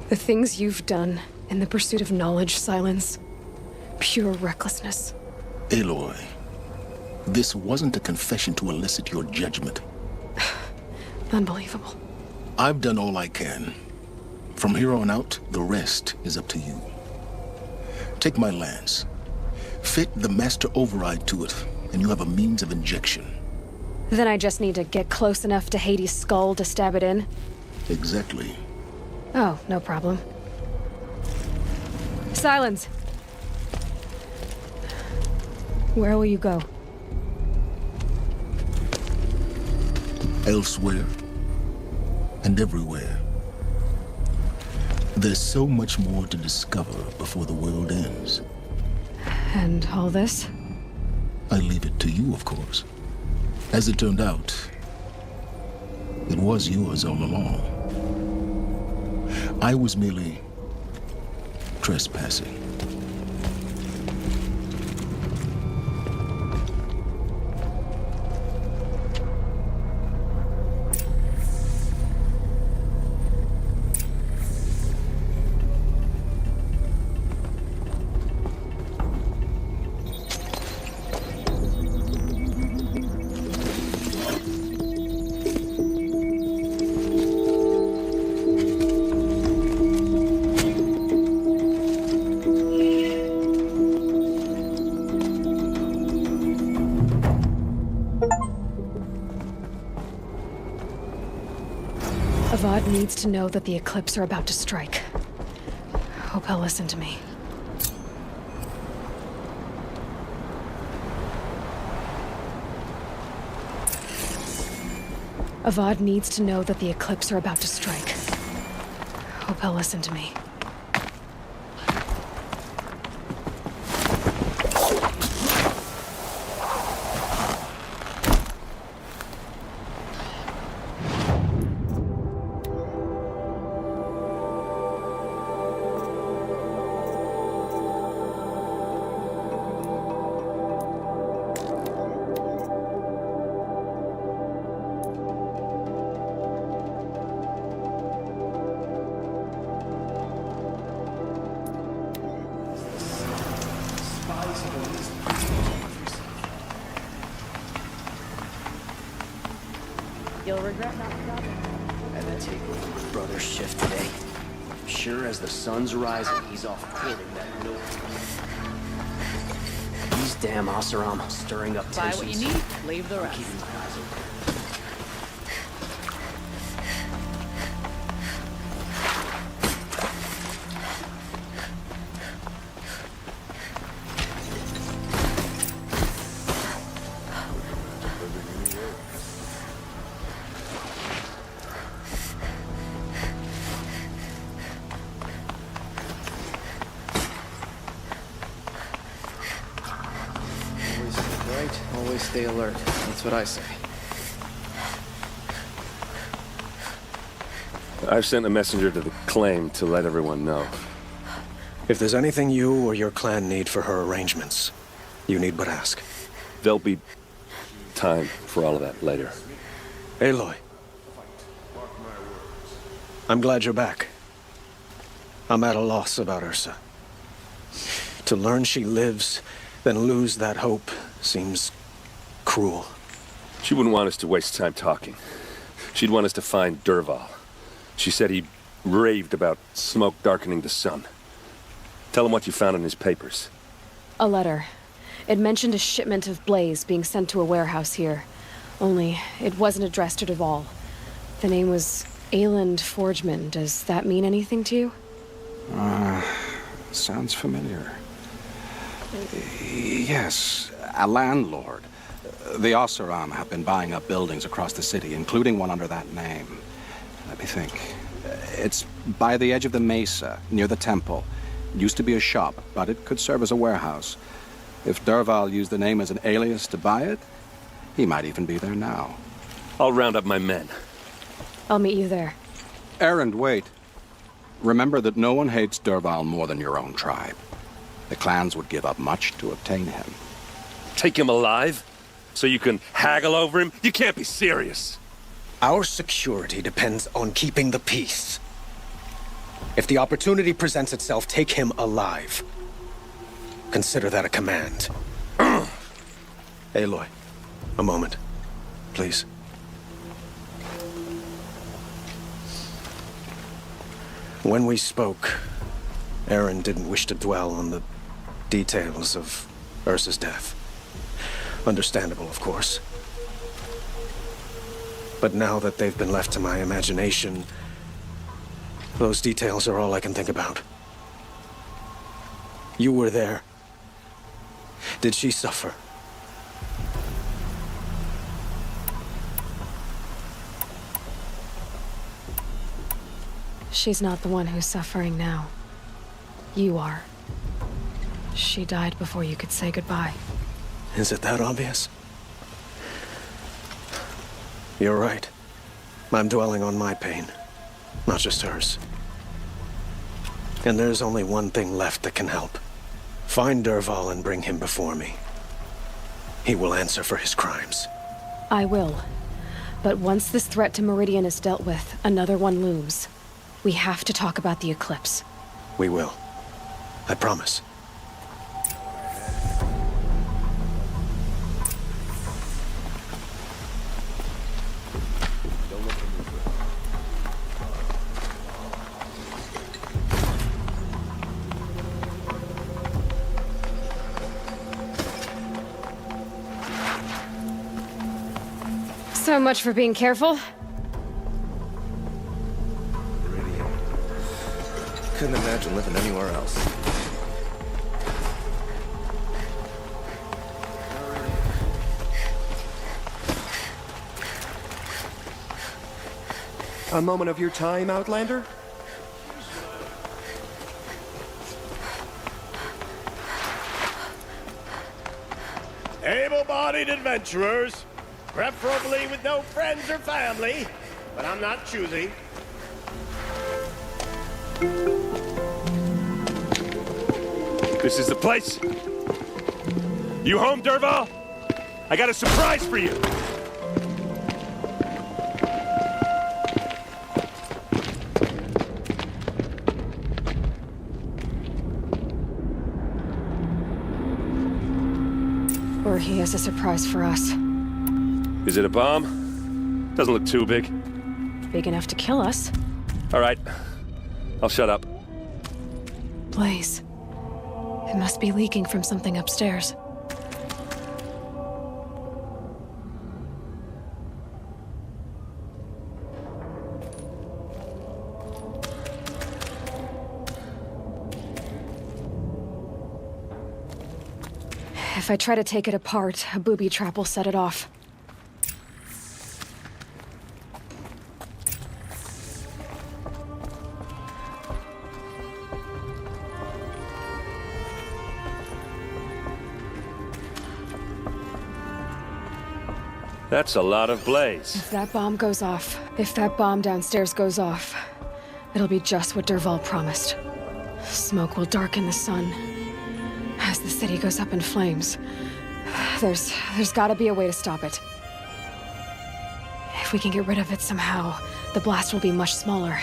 The things you've done in the pursuit of knowledge, Silence. Pure recklessness. Aloy, this wasn't a confession to elicit your judgment. Unbelievable. I've done all I can. From here on out, the rest is up to you. Take my lance. Fit the master override to it, and you have a means of injection. Then I just need to get close enough to Hades' skull to stab it in? Exactly. Oh, no problem. Silence! Where will you go? Elsewhere. And everywhere. There's so much more to discover before the world ends. And all this? I leave it to you, of course. As it turned out, it was yours all along. I was merely trespassing. Avad needs to know that the Eclipse are about to strike. Hope he'll listen to me. Avad needs to know that the Eclipse are about to strike. Hope he'll listen to me. You'll regret not stopping. I had to take over my brother's shift today. Sure as the sun's rising, he's off courting that milk. These damn Oseram stirring up Buy tensions. what you need, leave the I'm rest. keeping my eyes open. Always stay alert. That's what I say. I've sent a messenger to the claim to let everyone know. If there's anything you or your clan need for her arrangements, you need but ask. There'll be time for all of that later. Aloy. I'm glad you're back. I'm at a loss about Ursa. To learn she lives, then lose that hope, seems cruel. She wouldn't want us to waste time talking. She'd want us to find Dervahl. She said he raved about smoke darkening the sun. Tell him what you found in his papers. A letter. It mentioned a shipment of blaze being sent to a warehouse here. Only, it wasn't addressed to Dervahl. The name was Ayland Forgeman. Does that mean anything to you? Sounds familiar. Yes, a landlord. The Oseram have been buying up buildings across the city, including one under that name. Let me think. It's by the edge of the mesa, near the temple. Used to be a shop, but it could serve as a warehouse. If Dervahl used the name as an alias to buy it, he might even be there now. I'll round up my men. I'll meet you there. Erend, wait. Remember that no one hates Dervahl more than your own tribe. The clans would give up much to obtain him. Take him alive? So you can haggle over him? You can't be serious. Our security depends on keeping the peace. If the opportunity presents itself, take him alive. Consider that a command. Aloy, a moment, please. When we spoke, Erend didn't wish to dwell on the details of Ursa's death. Understandable, of course. But now that they've been left to my imagination, those details are all I can think about. You were there. Did she suffer? She's not the one who's suffering now. You are. She died before you could say goodbye. Is it that obvious? You're right. I'm dwelling on my pain, not just hers. And there's only one thing left that can help. Find Dervahl and bring him before me. He will answer for his crimes. I will. But once this threat to Meridian is dealt with, another one looms. We have to talk about the eclipse. We will. I promise. So much for being careful. Couldn't imagine living anywhere else. A moment of your time, Outlander? Able-bodied adventurers, preferably with no friends or family, but I'm not choosy. This is the place. You home, Dervahl? I got a surprise for you. Or he has a surprise for us. Is it a bomb? Doesn't look too big. Big enough to kill us. All right. I'll shut up. Blaze. It must be leaking from something upstairs. If I try to take it apart, a booby trap will set it off. That's a lot of blaze. If that bomb goes off, if that bomb downstairs goes off, it'll be just what Dervahl promised. Smoke will darken the sun as the city goes up in flames. There's gotta be a way to stop it. If we can get rid of it somehow, the blast will be much smaller.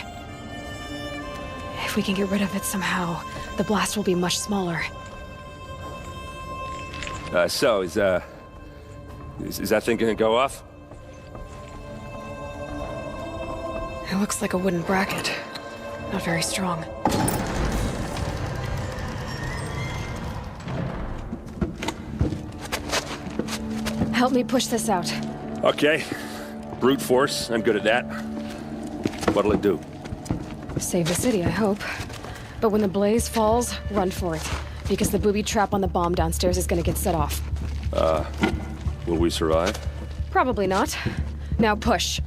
If we can get rid of it somehow, the blast will be much smaller. So, is that thing gonna go off? It looks like a wooden bracket. Not very strong. Help me push this out. Okay. Brute force, I'm good at that. What'll it do? Save the city, I hope. But when the blaze falls, run for it. Because the booby trap on the bomb downstairs is gonna get set off. Will we survive? Probably not. Now push.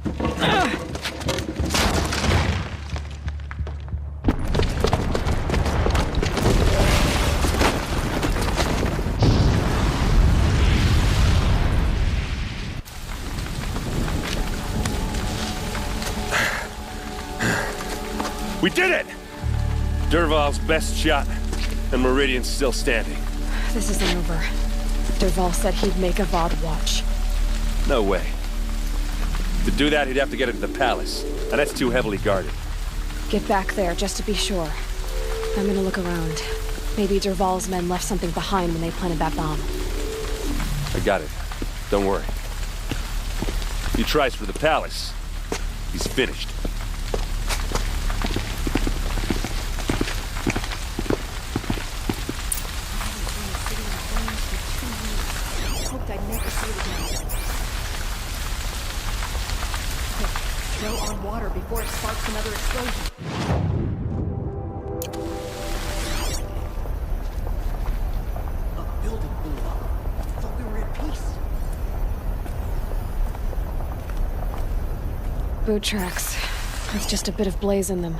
We did it! Dervahl's best shot, and Meridian's still standing. This isn't over. Dervahl said he'd make a VOD watch. No way. To do that, he'd have to get into the palace, and that's too heavily guarded. Get back there, just to be sure. I'm gonna look around. Maybe Dervahl's men left something behind when they planted that bomb. I got it. Don't worry. If he tries for the palace, he's finished. Throw on water before it sparks another explosion. A building blew up. I thought we were at peace. Boot tracks. With just a bit of blaze in them.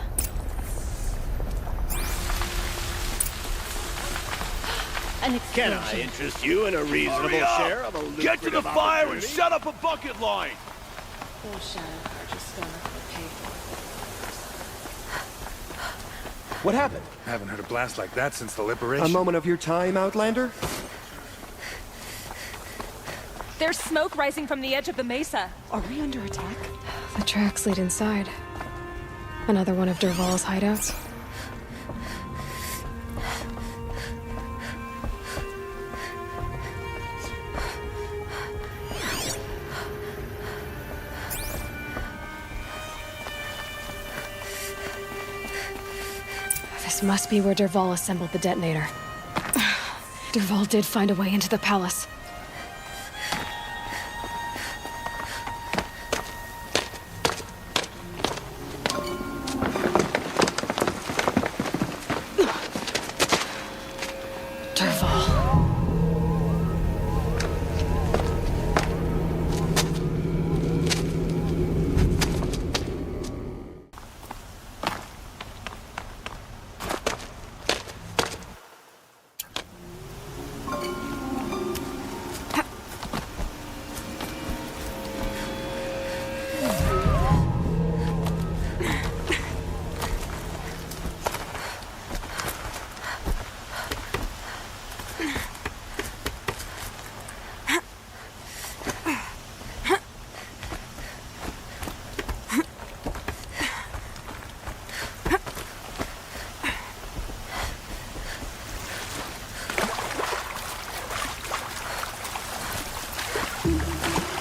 Can I interest you in a reasonable share of a lucrative Get to the fire and opportunity? shut up a bucket line! Those shadow cards are still not gonna pay for it. What happened? I haven't heard a blast like that since the liberation. A moment of your time, Outlander? There's smoke rising from the edge of the mesa. Are we under attack? The tracks lead inside. Another one of Dervahl's hideouts. This must be where Dervahl assembled the detonator. Dervahl did find a way into the palace.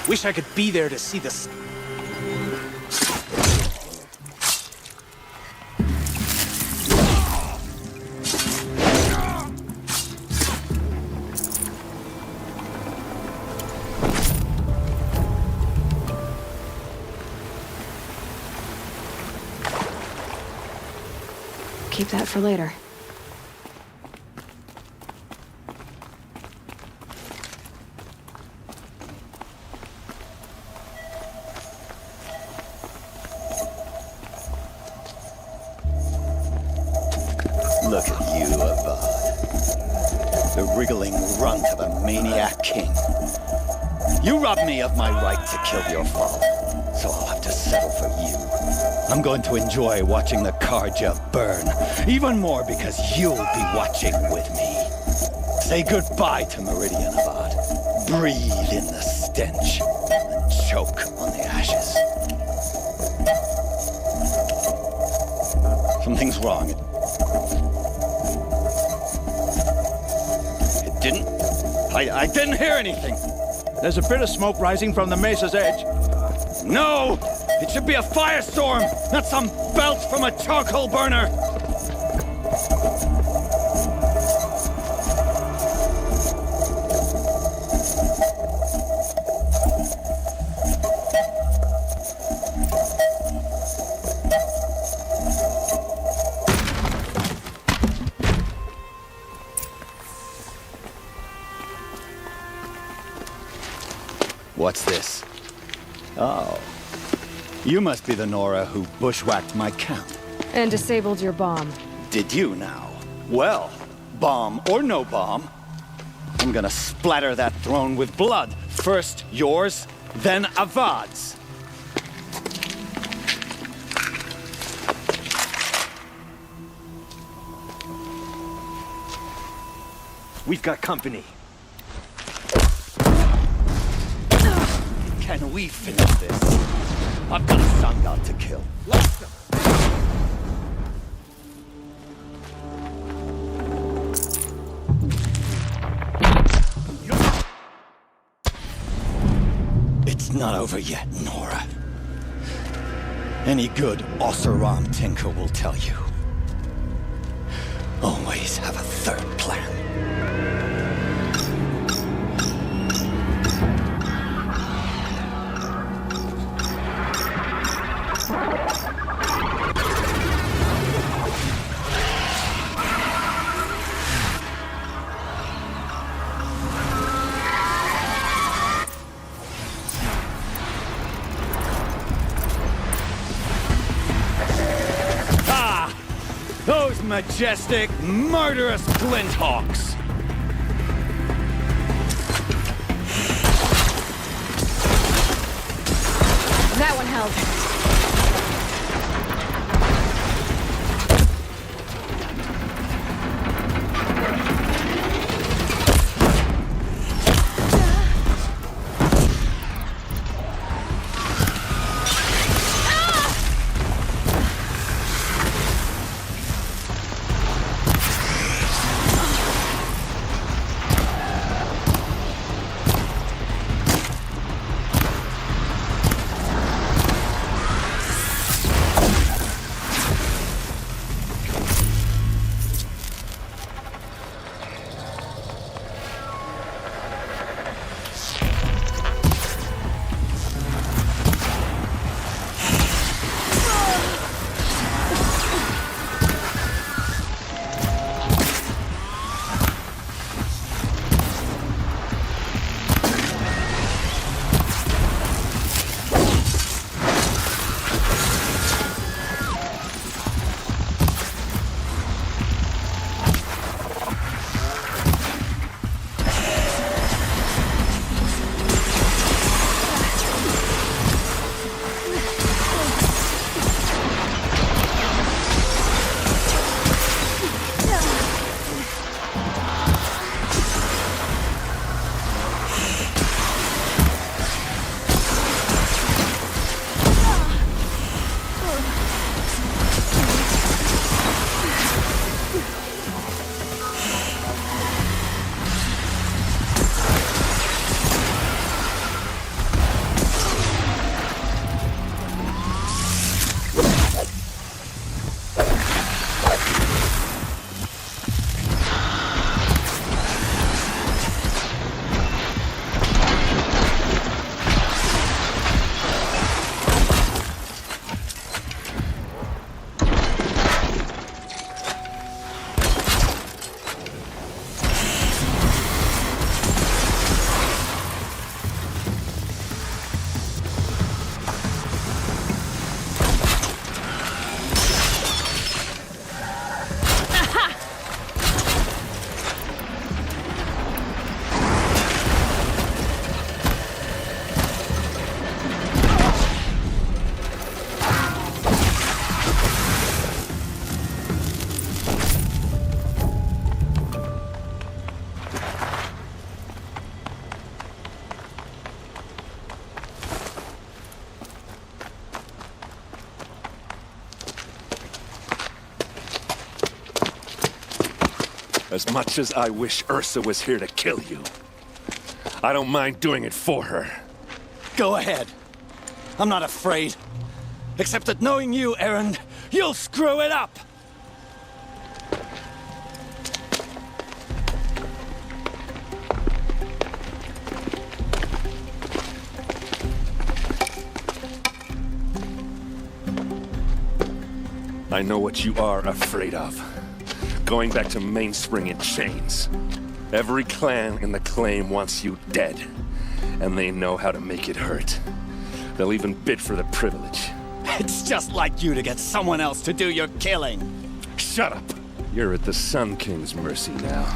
Wish I could be there to see this. Keep that for later. Look at you, Avad. The wriggling runt of a maniac king. You robbed me of my right to kill your father, so I'll have to settle for you. I'm going to enjoy watching the Karja burn, even more because you'll be watching with me. Say goodbye to Meridian Avad. Breathe in the stench and choke on the ashes. Something's wrong. It didn't? I didn't hear anything. There's a bit of smoke rising from the mesa's edge. No! It should be a firestorm, not some belch from a charcoal burner! What's this? Oh. You must be the Nora who bushwhacked my camp. And disabled your bomb. Did you now? Well, bomb or no bomb, I'm gonna splatter that throne with blood. First yours, then Avad's. We've got company. Can we finish this? I've got a Sangha to kill. It's not over yet, Nora. Any good Oseram tinker will tell you. Always have a third plan. Those majestic, murderous glinthawks! That one held. As much as I wish Ursa was here to kill you, I don't mind doing it for her. Go ahead. I'm not afraid. Except that knowing you, Aaron, you'll screw it up! I know what you are afraid of. Going back to Mainspring in chains. Every clan in the claim wants you dead. And they know how to make it hurt. They'll even bid for the privilege. It's just like you to get someone else to do your killing. Shut up! You're at the Sun King's mercy now.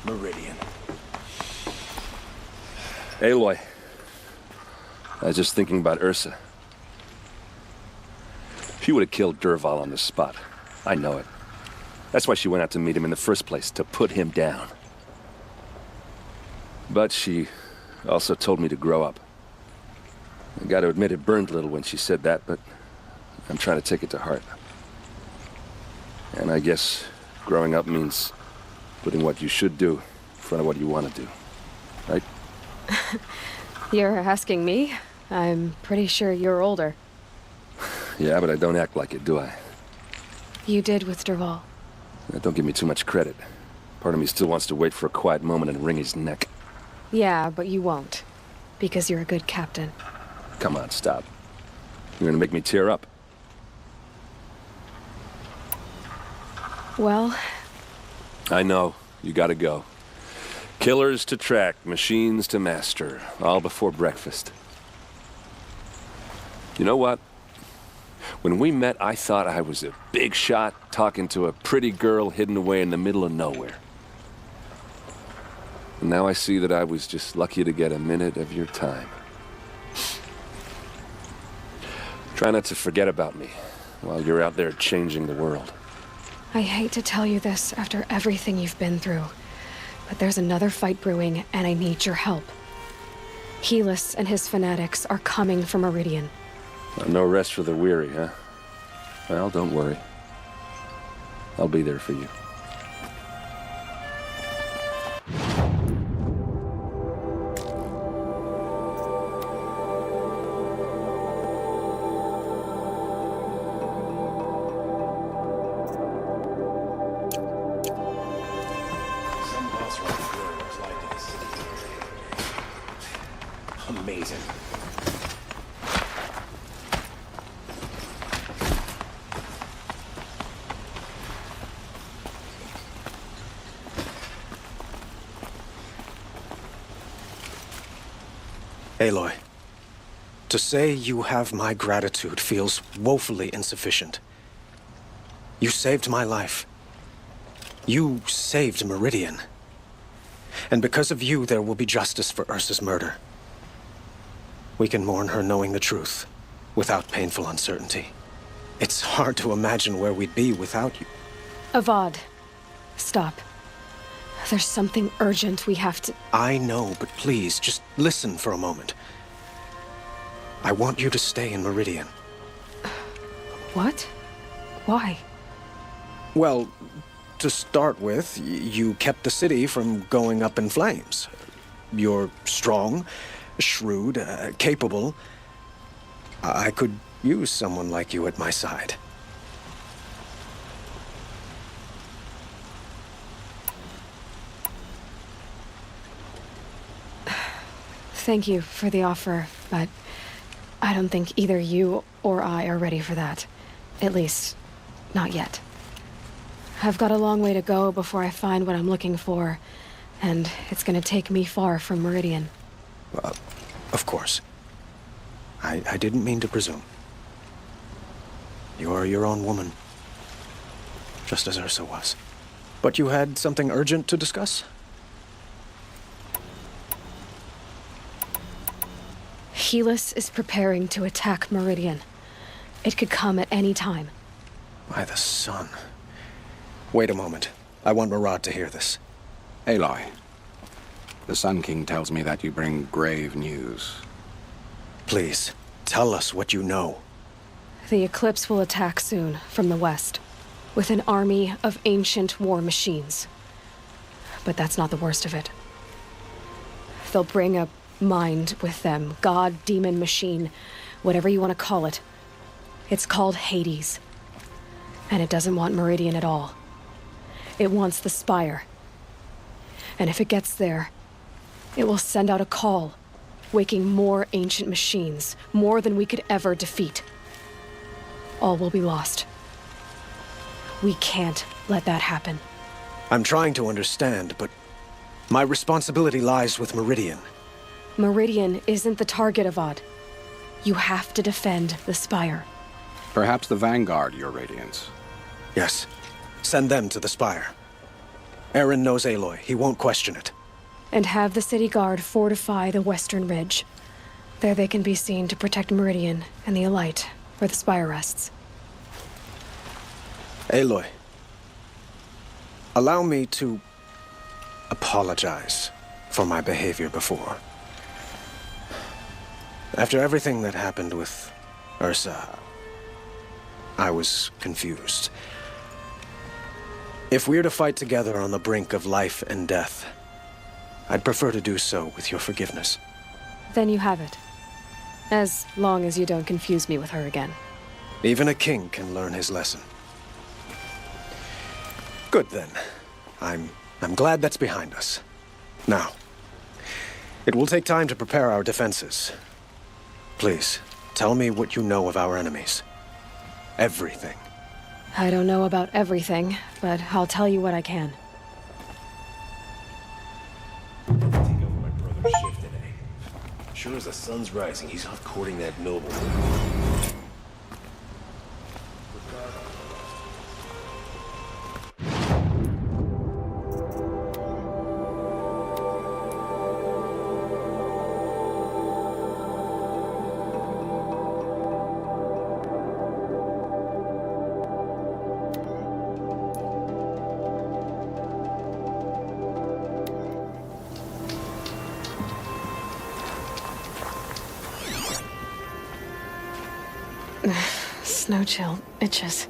Meridian. Aloy. I was just thinking about Ursa. She would have killed Dervahl on the spot. I know it. That's why she went out to meet him in the first place, to put him down. But she also told me to grow up. I gotta admit it burned a little when she said that, but I'm trying to take it to heart. And I guess growing up means putting what you should do in front of what you want to do. Right? You're asking me? I'm pretty sure you're older. Yeah, but I don't act like it, do I? You did with Dervahl. Don't give me too much credit. Part of me still wants to wait for a quiet moment and wring his neck. Yeah, but you won't. Because you're a good captain. Come on, stop. You're gonna make me tear up. Well... I know. You gotta go. Killers to track, machines to master. All before breakfast. You know what? When we met, I thought I was a big shot talking to a pretty girl hidden away in the middle of nowhere. And now I see that I was just lucky to get a minute of your time. Try not to forget about me while you're out there changing the world. I hate to tell you this after everything you've been through, but there's another fight brewing, and I need your help. Helis and his fanatics are coming for Meridian. No rest for the weary, huh? Well, don't worry. I'll be there for you. Amazing. Aloy, to say you have my gratitude feels woefully insufficient. You saved my life. You saved Meridian. And because of you, there will be justice for Ursa's murder. We can mourn her knowing the truth, without painful uncertainty. It's hard to imagine where we'd be without you. Avad, stop. There's something urgent we have to... I know, but please, just listen for a moment. I want you to stay in Meridian. What? Why? Well, to start with, you kept the city from going up in flames. You're strong, shrewd, capable. I could use someone like you at my side. Thank you for the offer, but I don't think either you or I are ready for that. At least, not yet. I've got a long way to go before I find what I'm looking for, and it's gonna take me far from Meridian. Of course. I didn't mean to presume. You're your own woman, just as Ursa was. But you had something urgent to discuss? Helis is preparing to attack Meridian. It could come at any time. By the sun. Wait a moment. I want Murad to hear this. Aloy, the Sun King tells me that you bring grave news. Please, tell us what you know. The Eclipse will attack soon, from the west, with an army of ancient war machines. But that's not the worst of it. They'll bring a mind with them, god, demon, machine, whatever you want to call it. It's called Hades. And it doesn't want Meridian at all. It wants the Spire. And if it gets there, it will send out a call, waking more ancient machines, more than we could ever defeat. All will be lost. We can't let that happen. I'm trying to understand, but my responsibility lies with Meridian. Meridian isn't the target, Avad. You have to defend the Spire. Perhaps the Vanguard, Your Radiance. Yes. Send them to the Spire. Aaron knows Aloy. He won't question it. And have the city guard fortify the western ridge. There they can be seen to protect Meridian and the Elite, where the Spire rests. Aloy, allow me to apologize for my behavior before. After everything that happened with Ursa, I was confused. If we're to fight together on the brink of life and death, I'd prefer to do so with your forgiveness. Then you have it. As long as you don't confuse me with her again. Even a king can learn his lesson. Good then. I'm glad that's behind us. Now, it will take time to prepare our defenses. Please, tell me what you know of our enemies. Everything. I don't know about everything, but I'll tell you what I can. Take over my brother's shift today. Sure as the sun's rising, he's off courting that noble. Snow chill itches.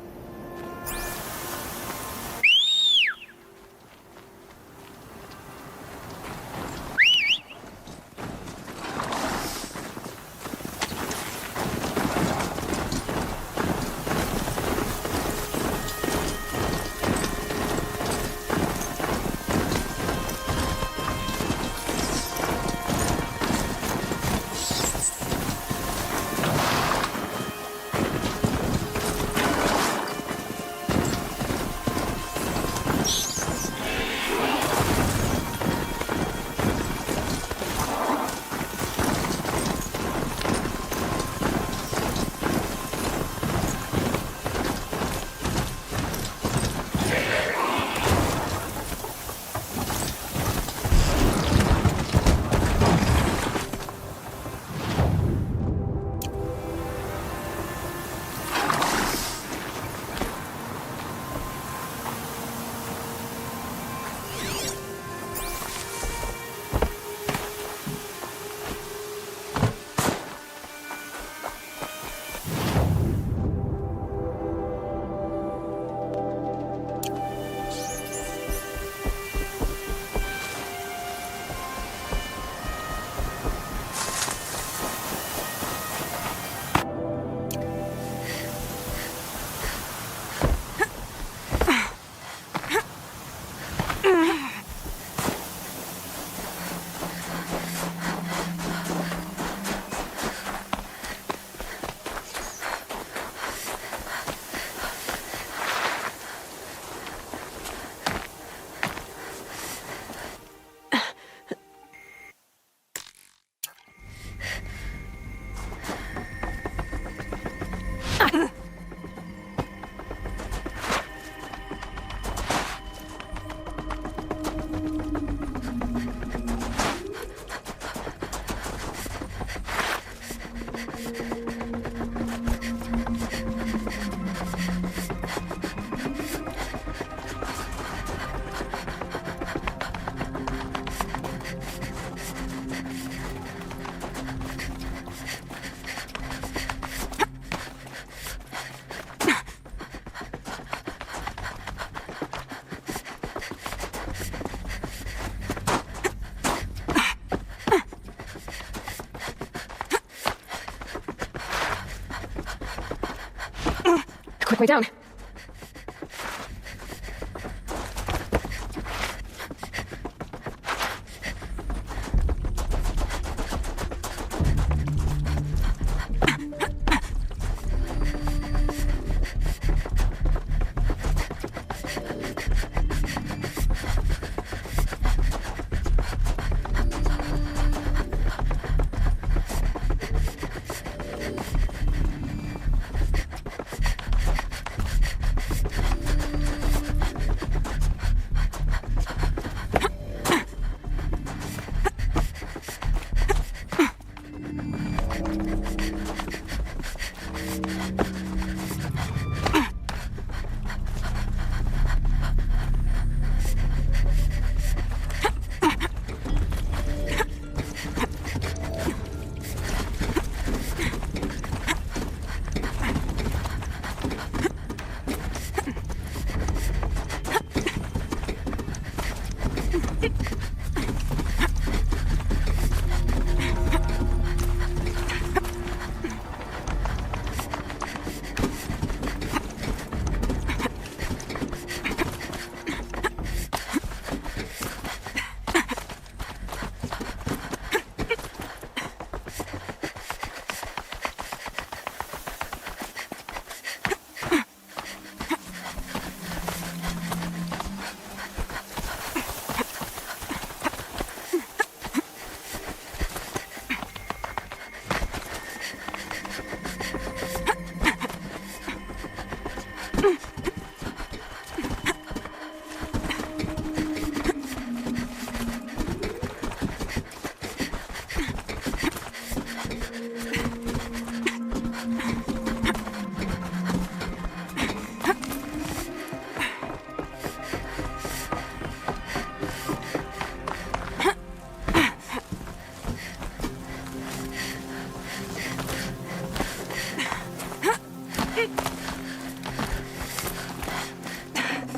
Halfway down.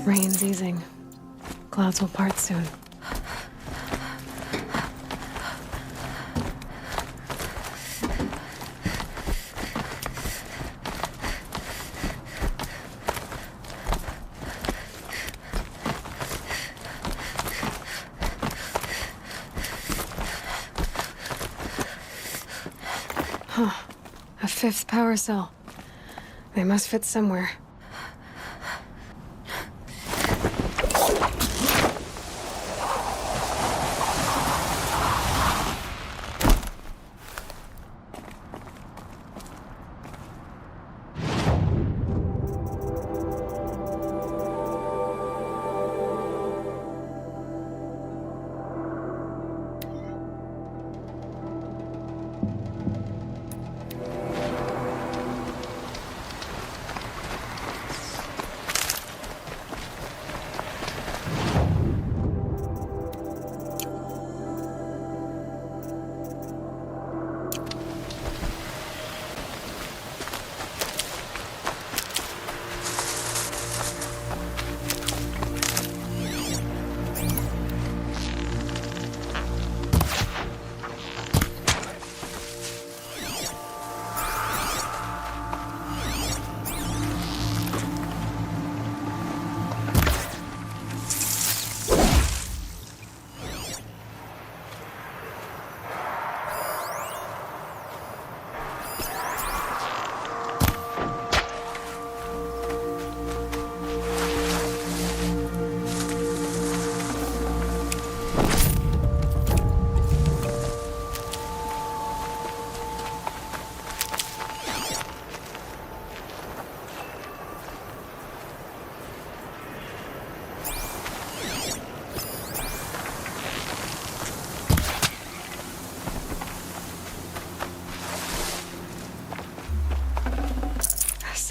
Rain's easing. Clouds will part soon. Huh. A fifth power cell. They must fit somewhere.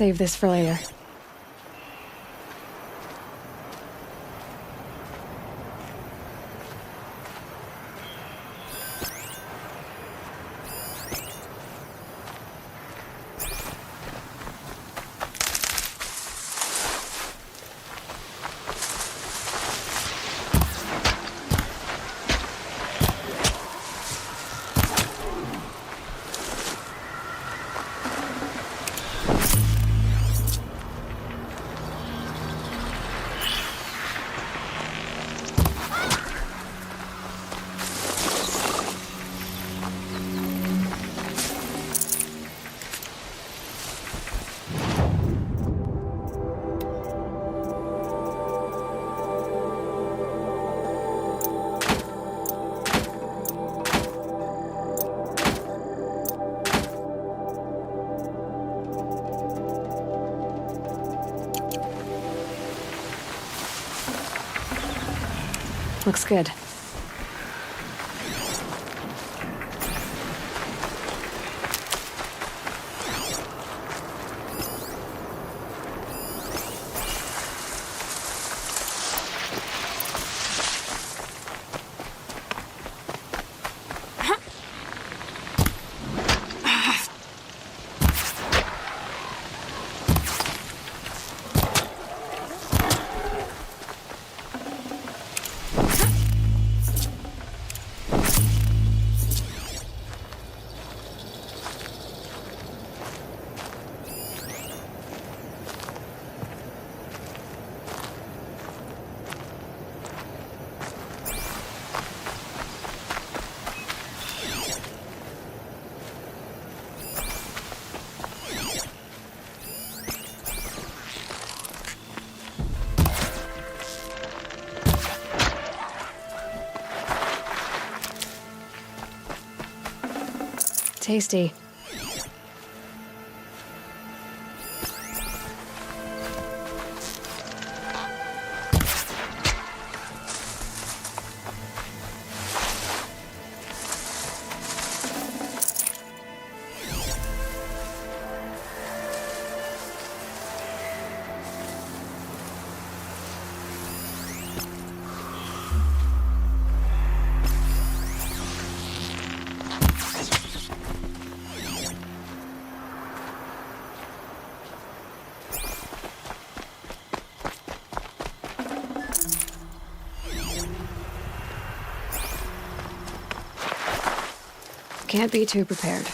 Save this for later. Looks good. Tasty. Can't be too prepared.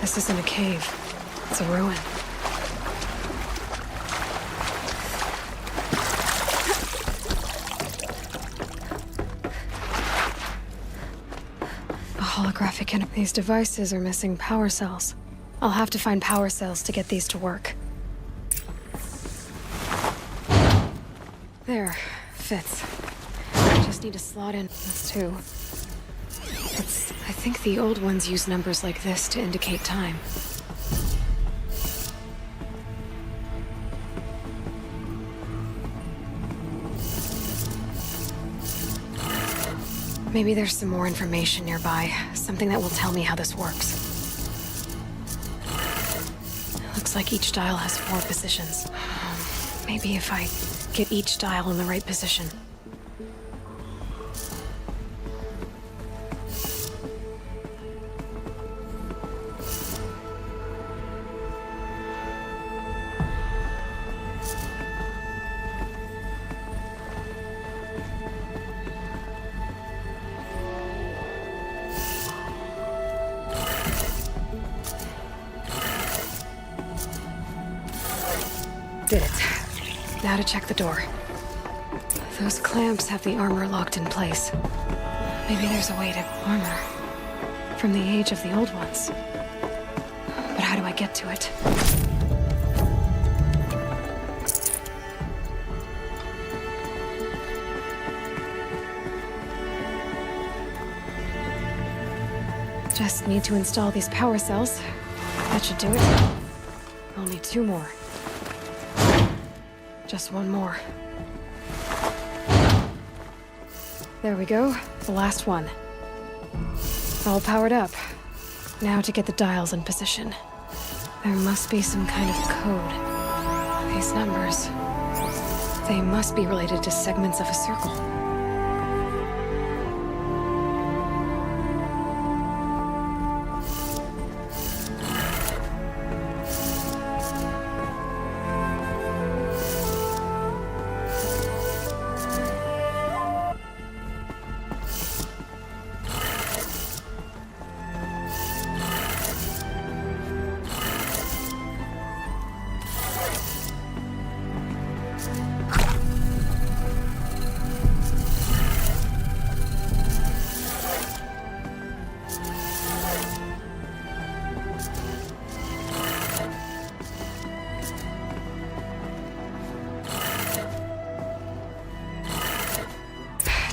This isn't a cave. It's a ruin. A holographic image. These devices are missing power cells. I'll have to find power cells to get these to work. There. Fits. I just need to slot in this too. I think the old ones use numbers like this to indicate time. Maybe there's some more information nearby, something that will tell me how this works. Looks like each dial has 4 positions. Maybe if I get each dial in the right position. Did it. Now to check the door. Those clamps have the armor locked in place. Maybe there's a way to armor from the age of the old ones. But how do I get to it? Just need to install these power cells. That should do it. I'll need 2 more. Just 1 more. There we go. The last one. All powered up. Now to get the dials in position. There must be some kind of code. These numbers. They must be related to segments of a circle.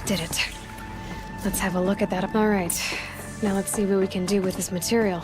Did it. Let's have a look at that. All right. Now let's see what we can do with this material.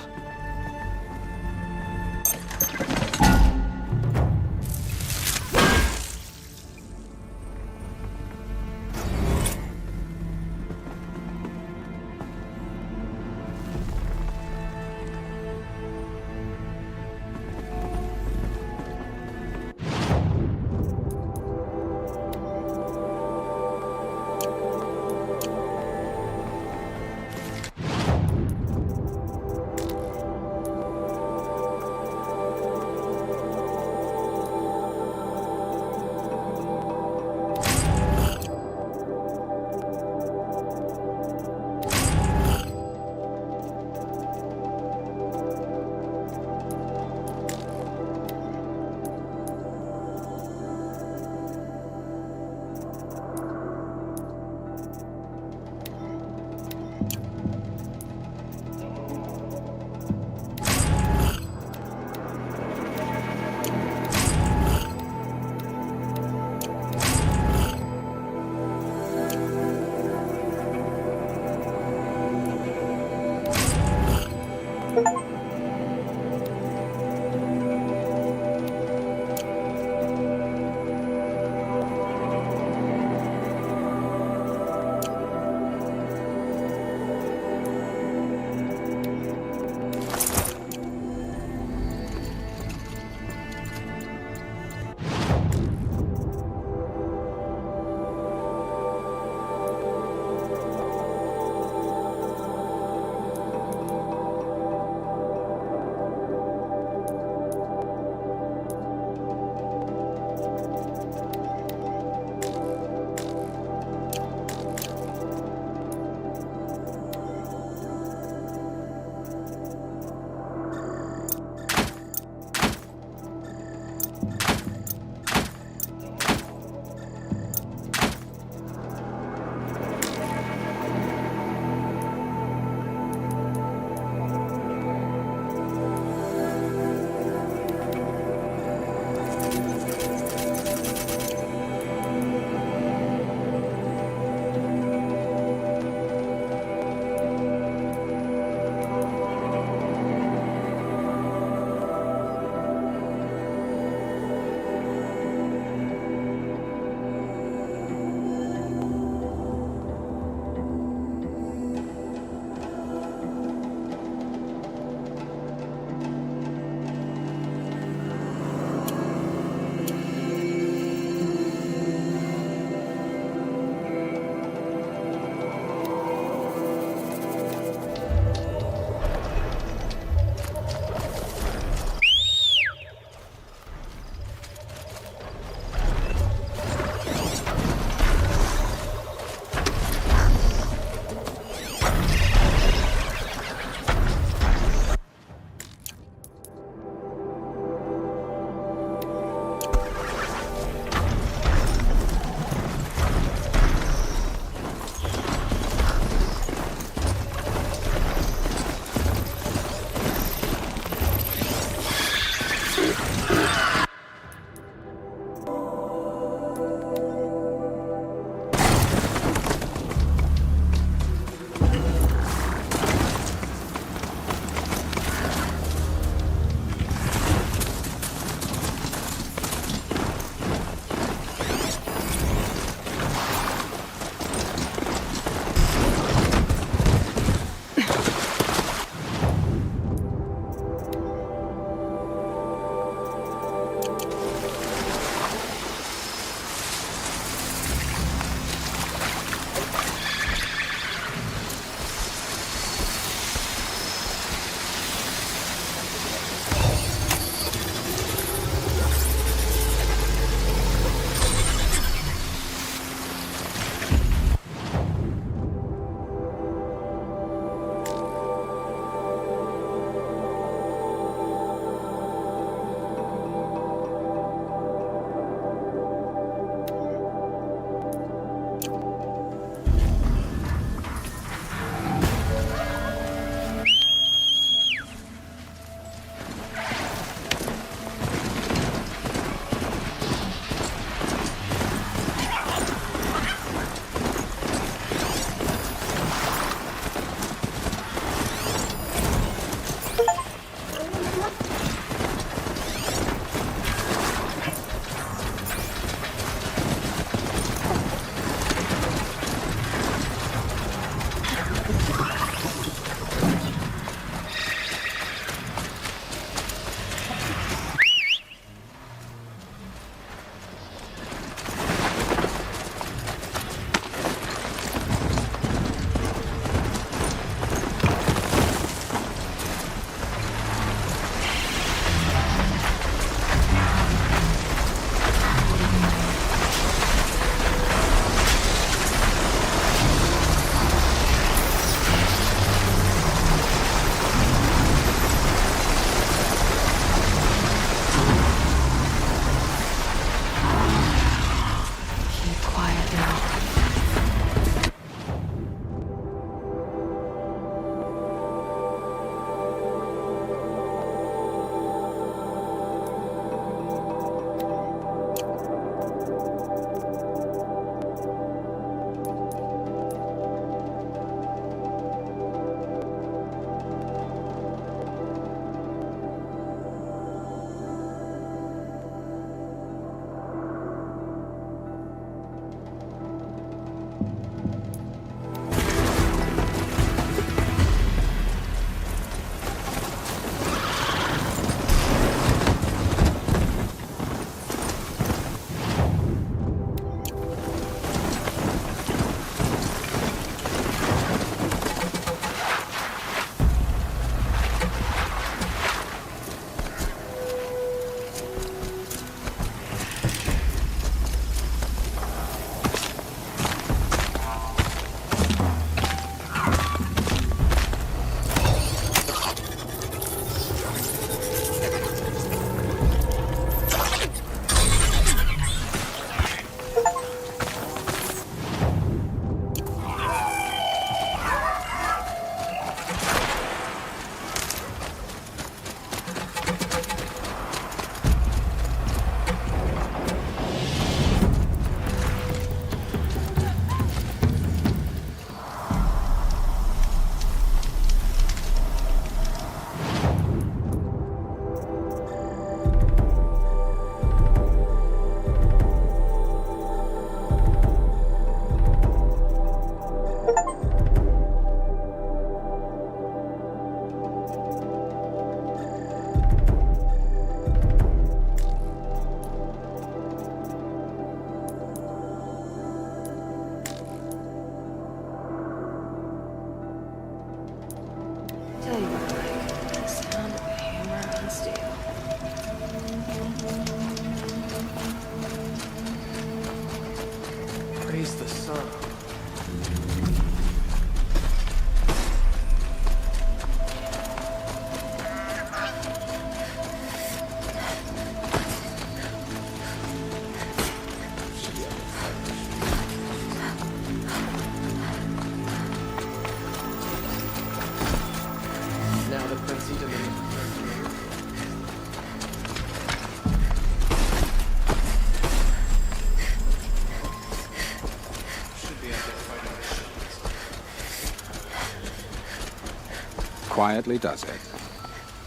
quietly does it.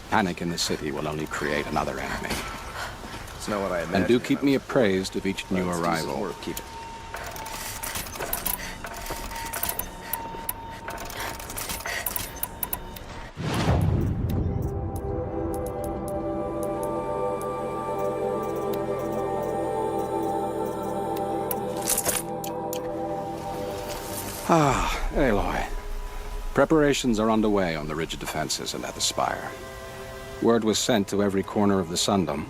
Panic in the city will only create another enemy. It's not what I imagined. And do keep me appraised of each new arrival. Ah, Aloy. Preparations are underway on the ridge defenses and at the spire. Word was sent to every corner of the Sundom.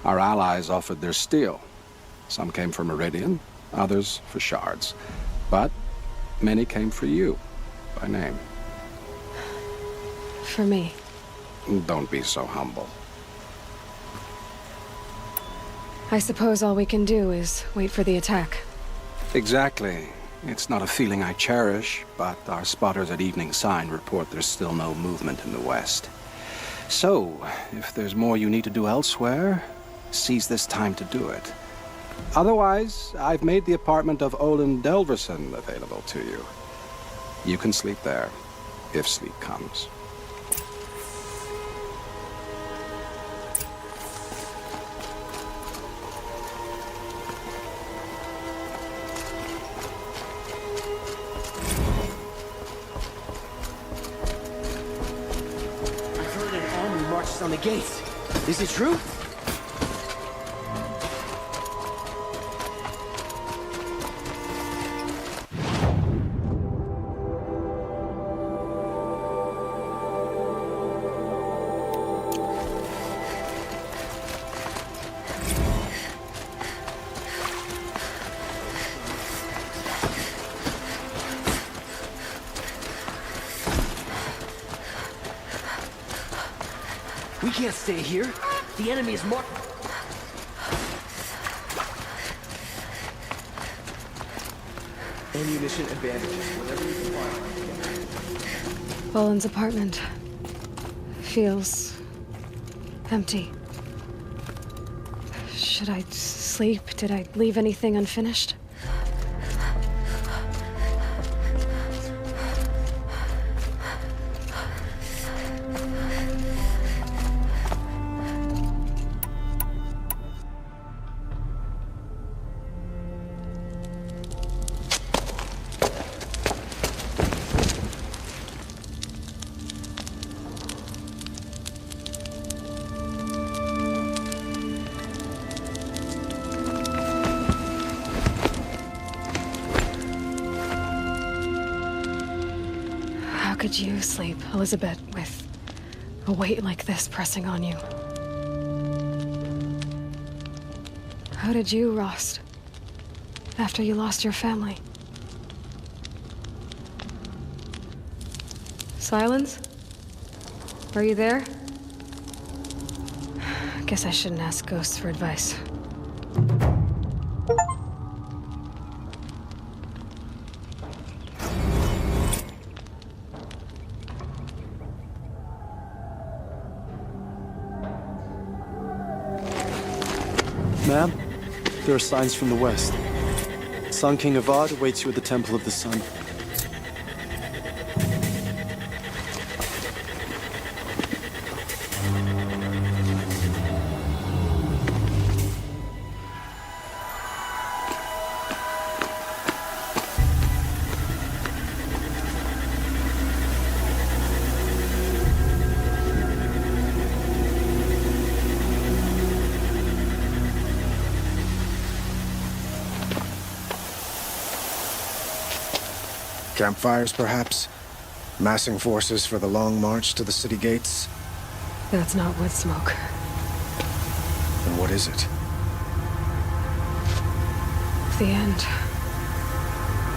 Our allies offered their steel. Some came for Meridian, others for shards. But many came for you, by name. For me. Don't be so humble. I suppose all we can do is wait for the attack. Exactly. It's not a feeling I cherish, but our spotters at Evening Sign report there's still no movement in the west. So, if there's more you need to do elsewhere, seize this time to do it. Otherwise, I've made the apartment of Olin Delverson available to you. You can sleep there, if sleep comes. On the gates. Is it true? We can't stay here. The enemy is more... Ammunition and bandages, whatever you can find. Boland's apartment feels empty. Should I sleep? Did I leave anything unfinished? How could you sleep, Elizabeth, with a weight like this pressing on you? How did you, Rost, after you lost your family? Silence? Are you there? Guess I shouldn't ask ghosts for advice. Ma'am, there are signs from the west. Sun King Avad awaits you at the Temple of the Sun. Campfires, perhaps? Massing forces for the long march to the city gates? That's not wood smoke. Then what is it? The end.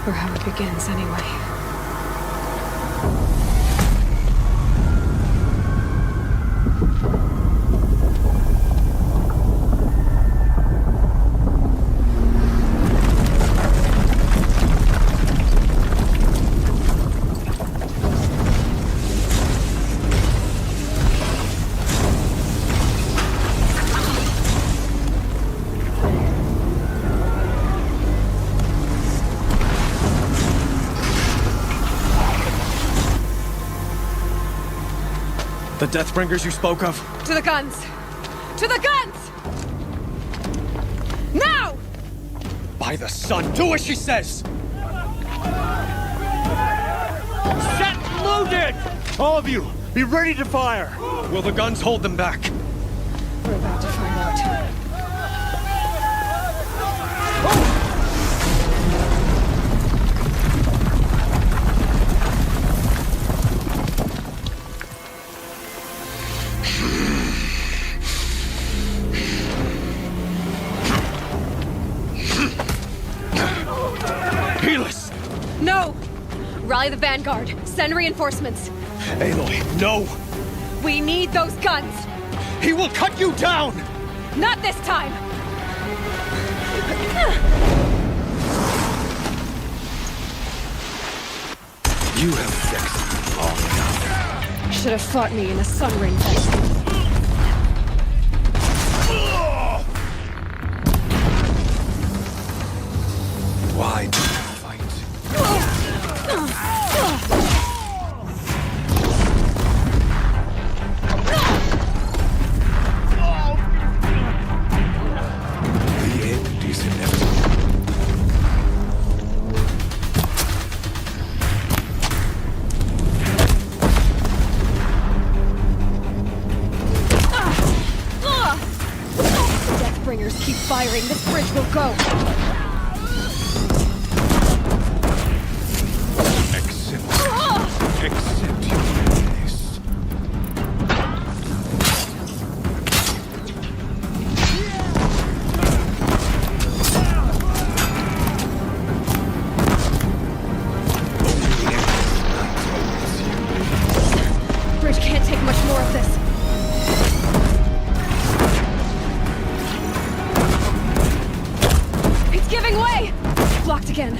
Or how it begins, anyway. The Deathbringers you spoke of? To the guns! To the guns! Now! By the sun, do as she says! Set loaded! All of you, be ready to fire! Will the guns hold them back? We're about to find out. Helis! No! Rally the vanguard. Send reinforcements. Aloy, no! We need those guns! He will cut you down! Not this time! You have vexed me long enough. Should have fought me in a sun ring fight. Why do you fight? The end is inevitable. The Deathbringers keep firing. This bridge will go. Accept your weakness. Bridge can't take much more of this. It's giving way! Blocked again.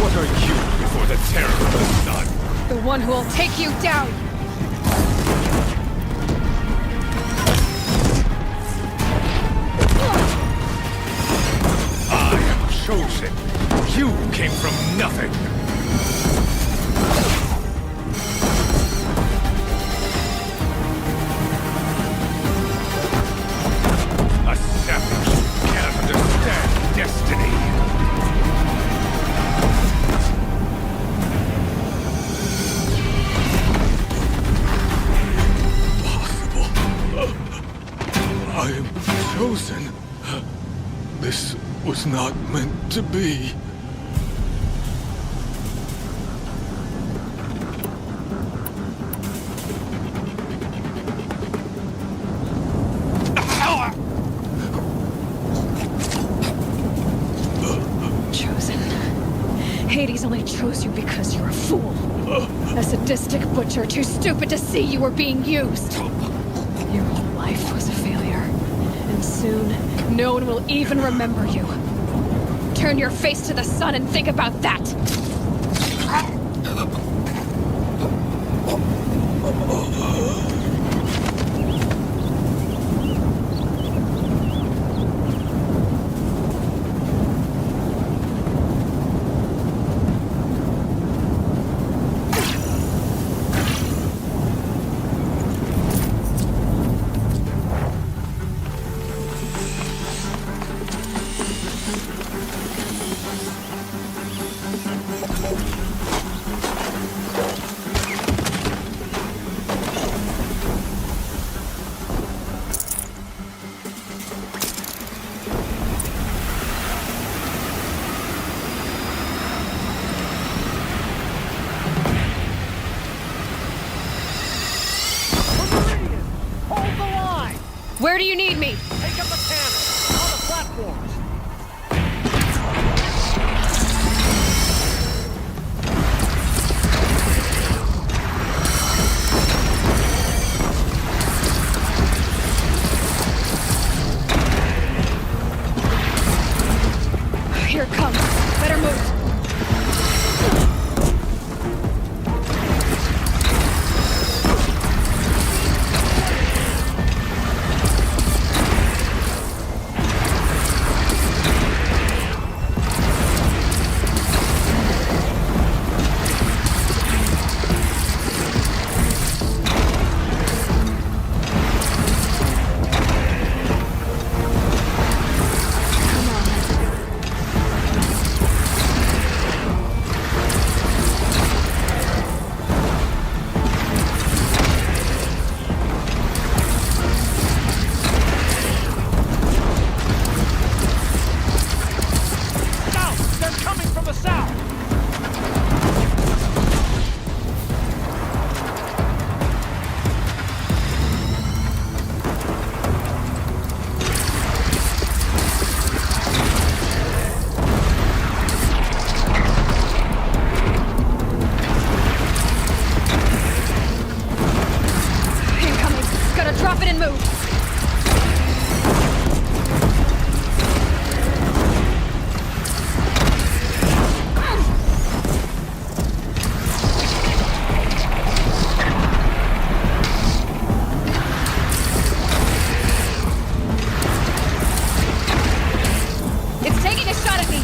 What are you before the terror of the sun? The one who will take you down! I am chosen. You came from nothing. A savage cannot understand destiny. I am chosen. This was not meant to be. Chosen. Hades only chose you because you're a fool. A sadistic butcher too stupid to see you were being used. Your whole life was a failure. And soon, no one will even remember you. Turn your face to the sun and think about that! Where do you need me? Take up the cannon on the platforms. Here it comes. Better move. shot at me!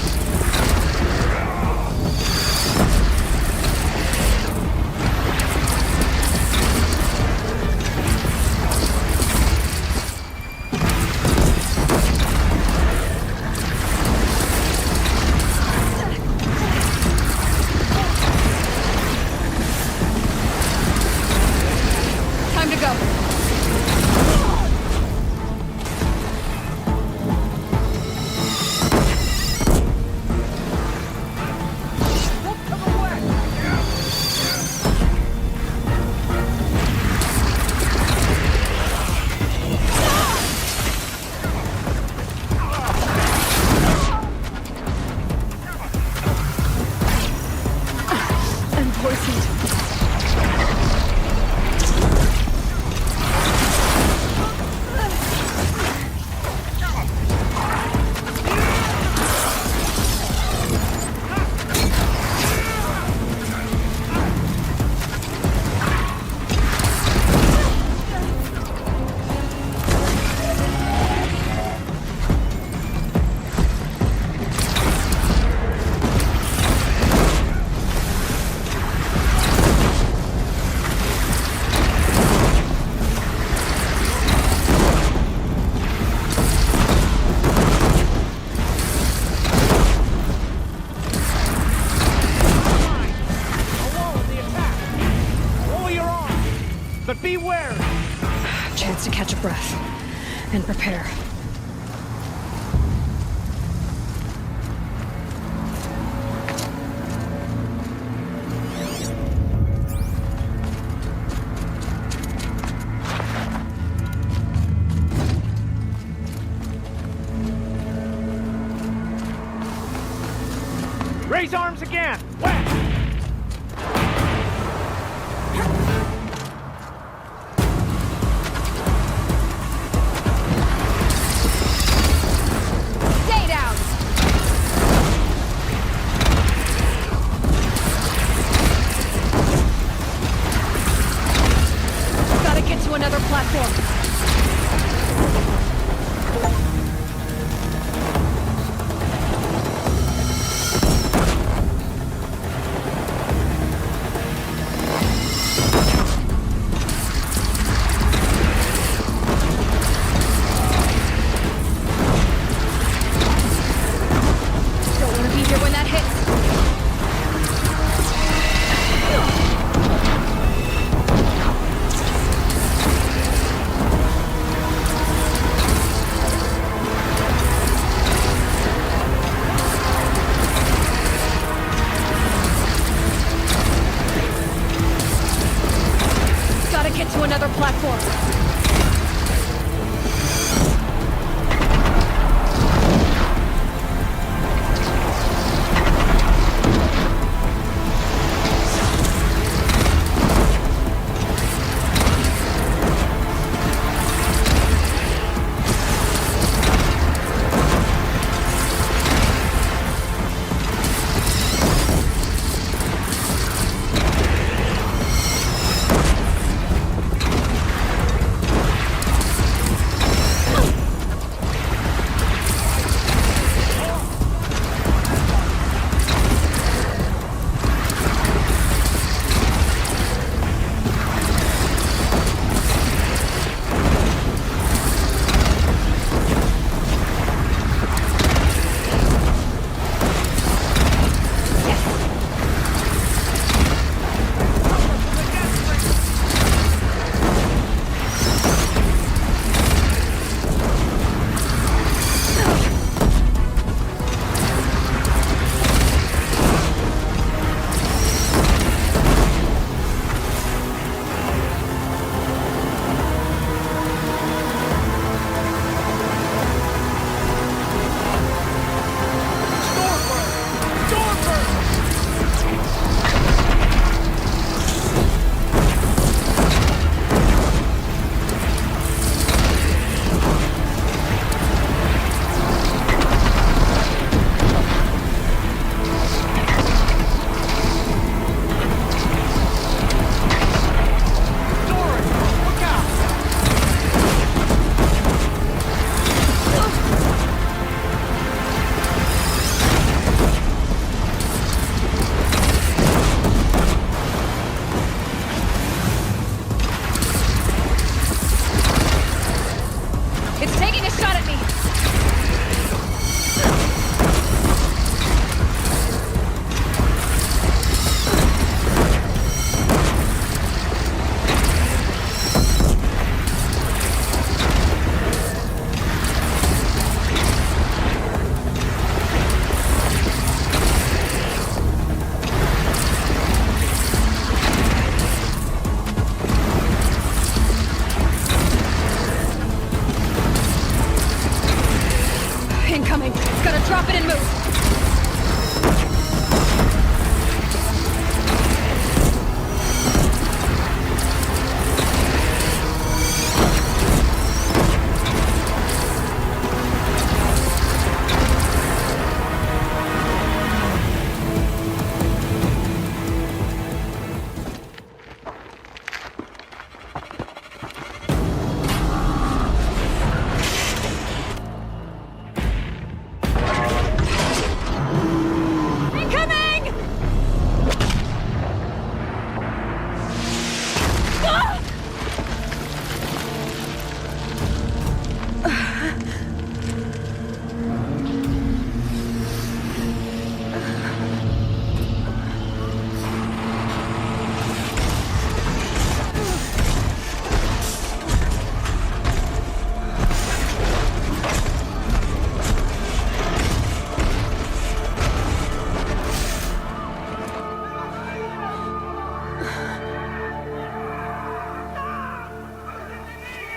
Time to go. I'm poisoned. But beware! Chance to catch a breath and prepare. Raise arms again! Whack! Stay down! Gotta get to another platform. Don't want to be here when that hits. Gotta get to another platform.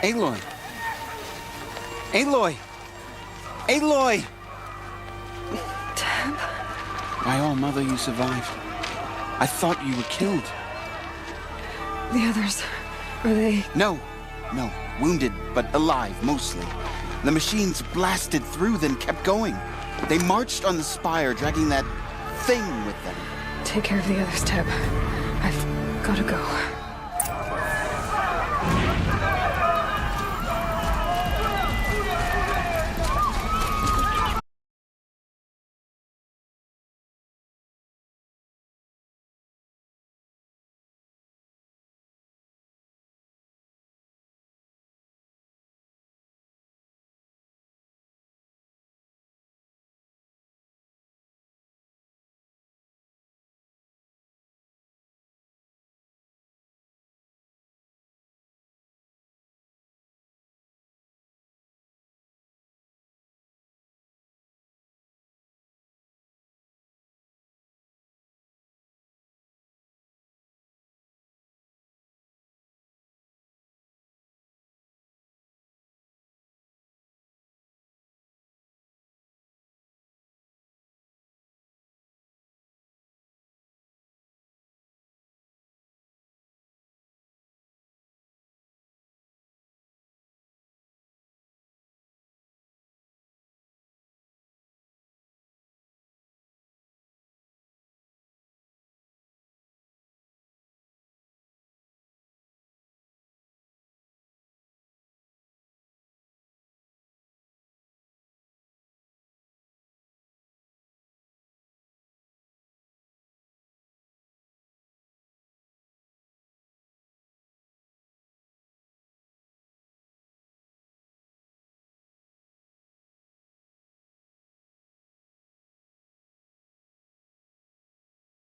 Aloy! Aloy! Aloy! Teb? My own mother, you survived. I thought you were killed. The others, are they... No. Wounded, but alive, mostly. The machines blasted through, then kept going. They marched on the spire, dragging that thing with them. Take care of the others, Teb. I've gotta go.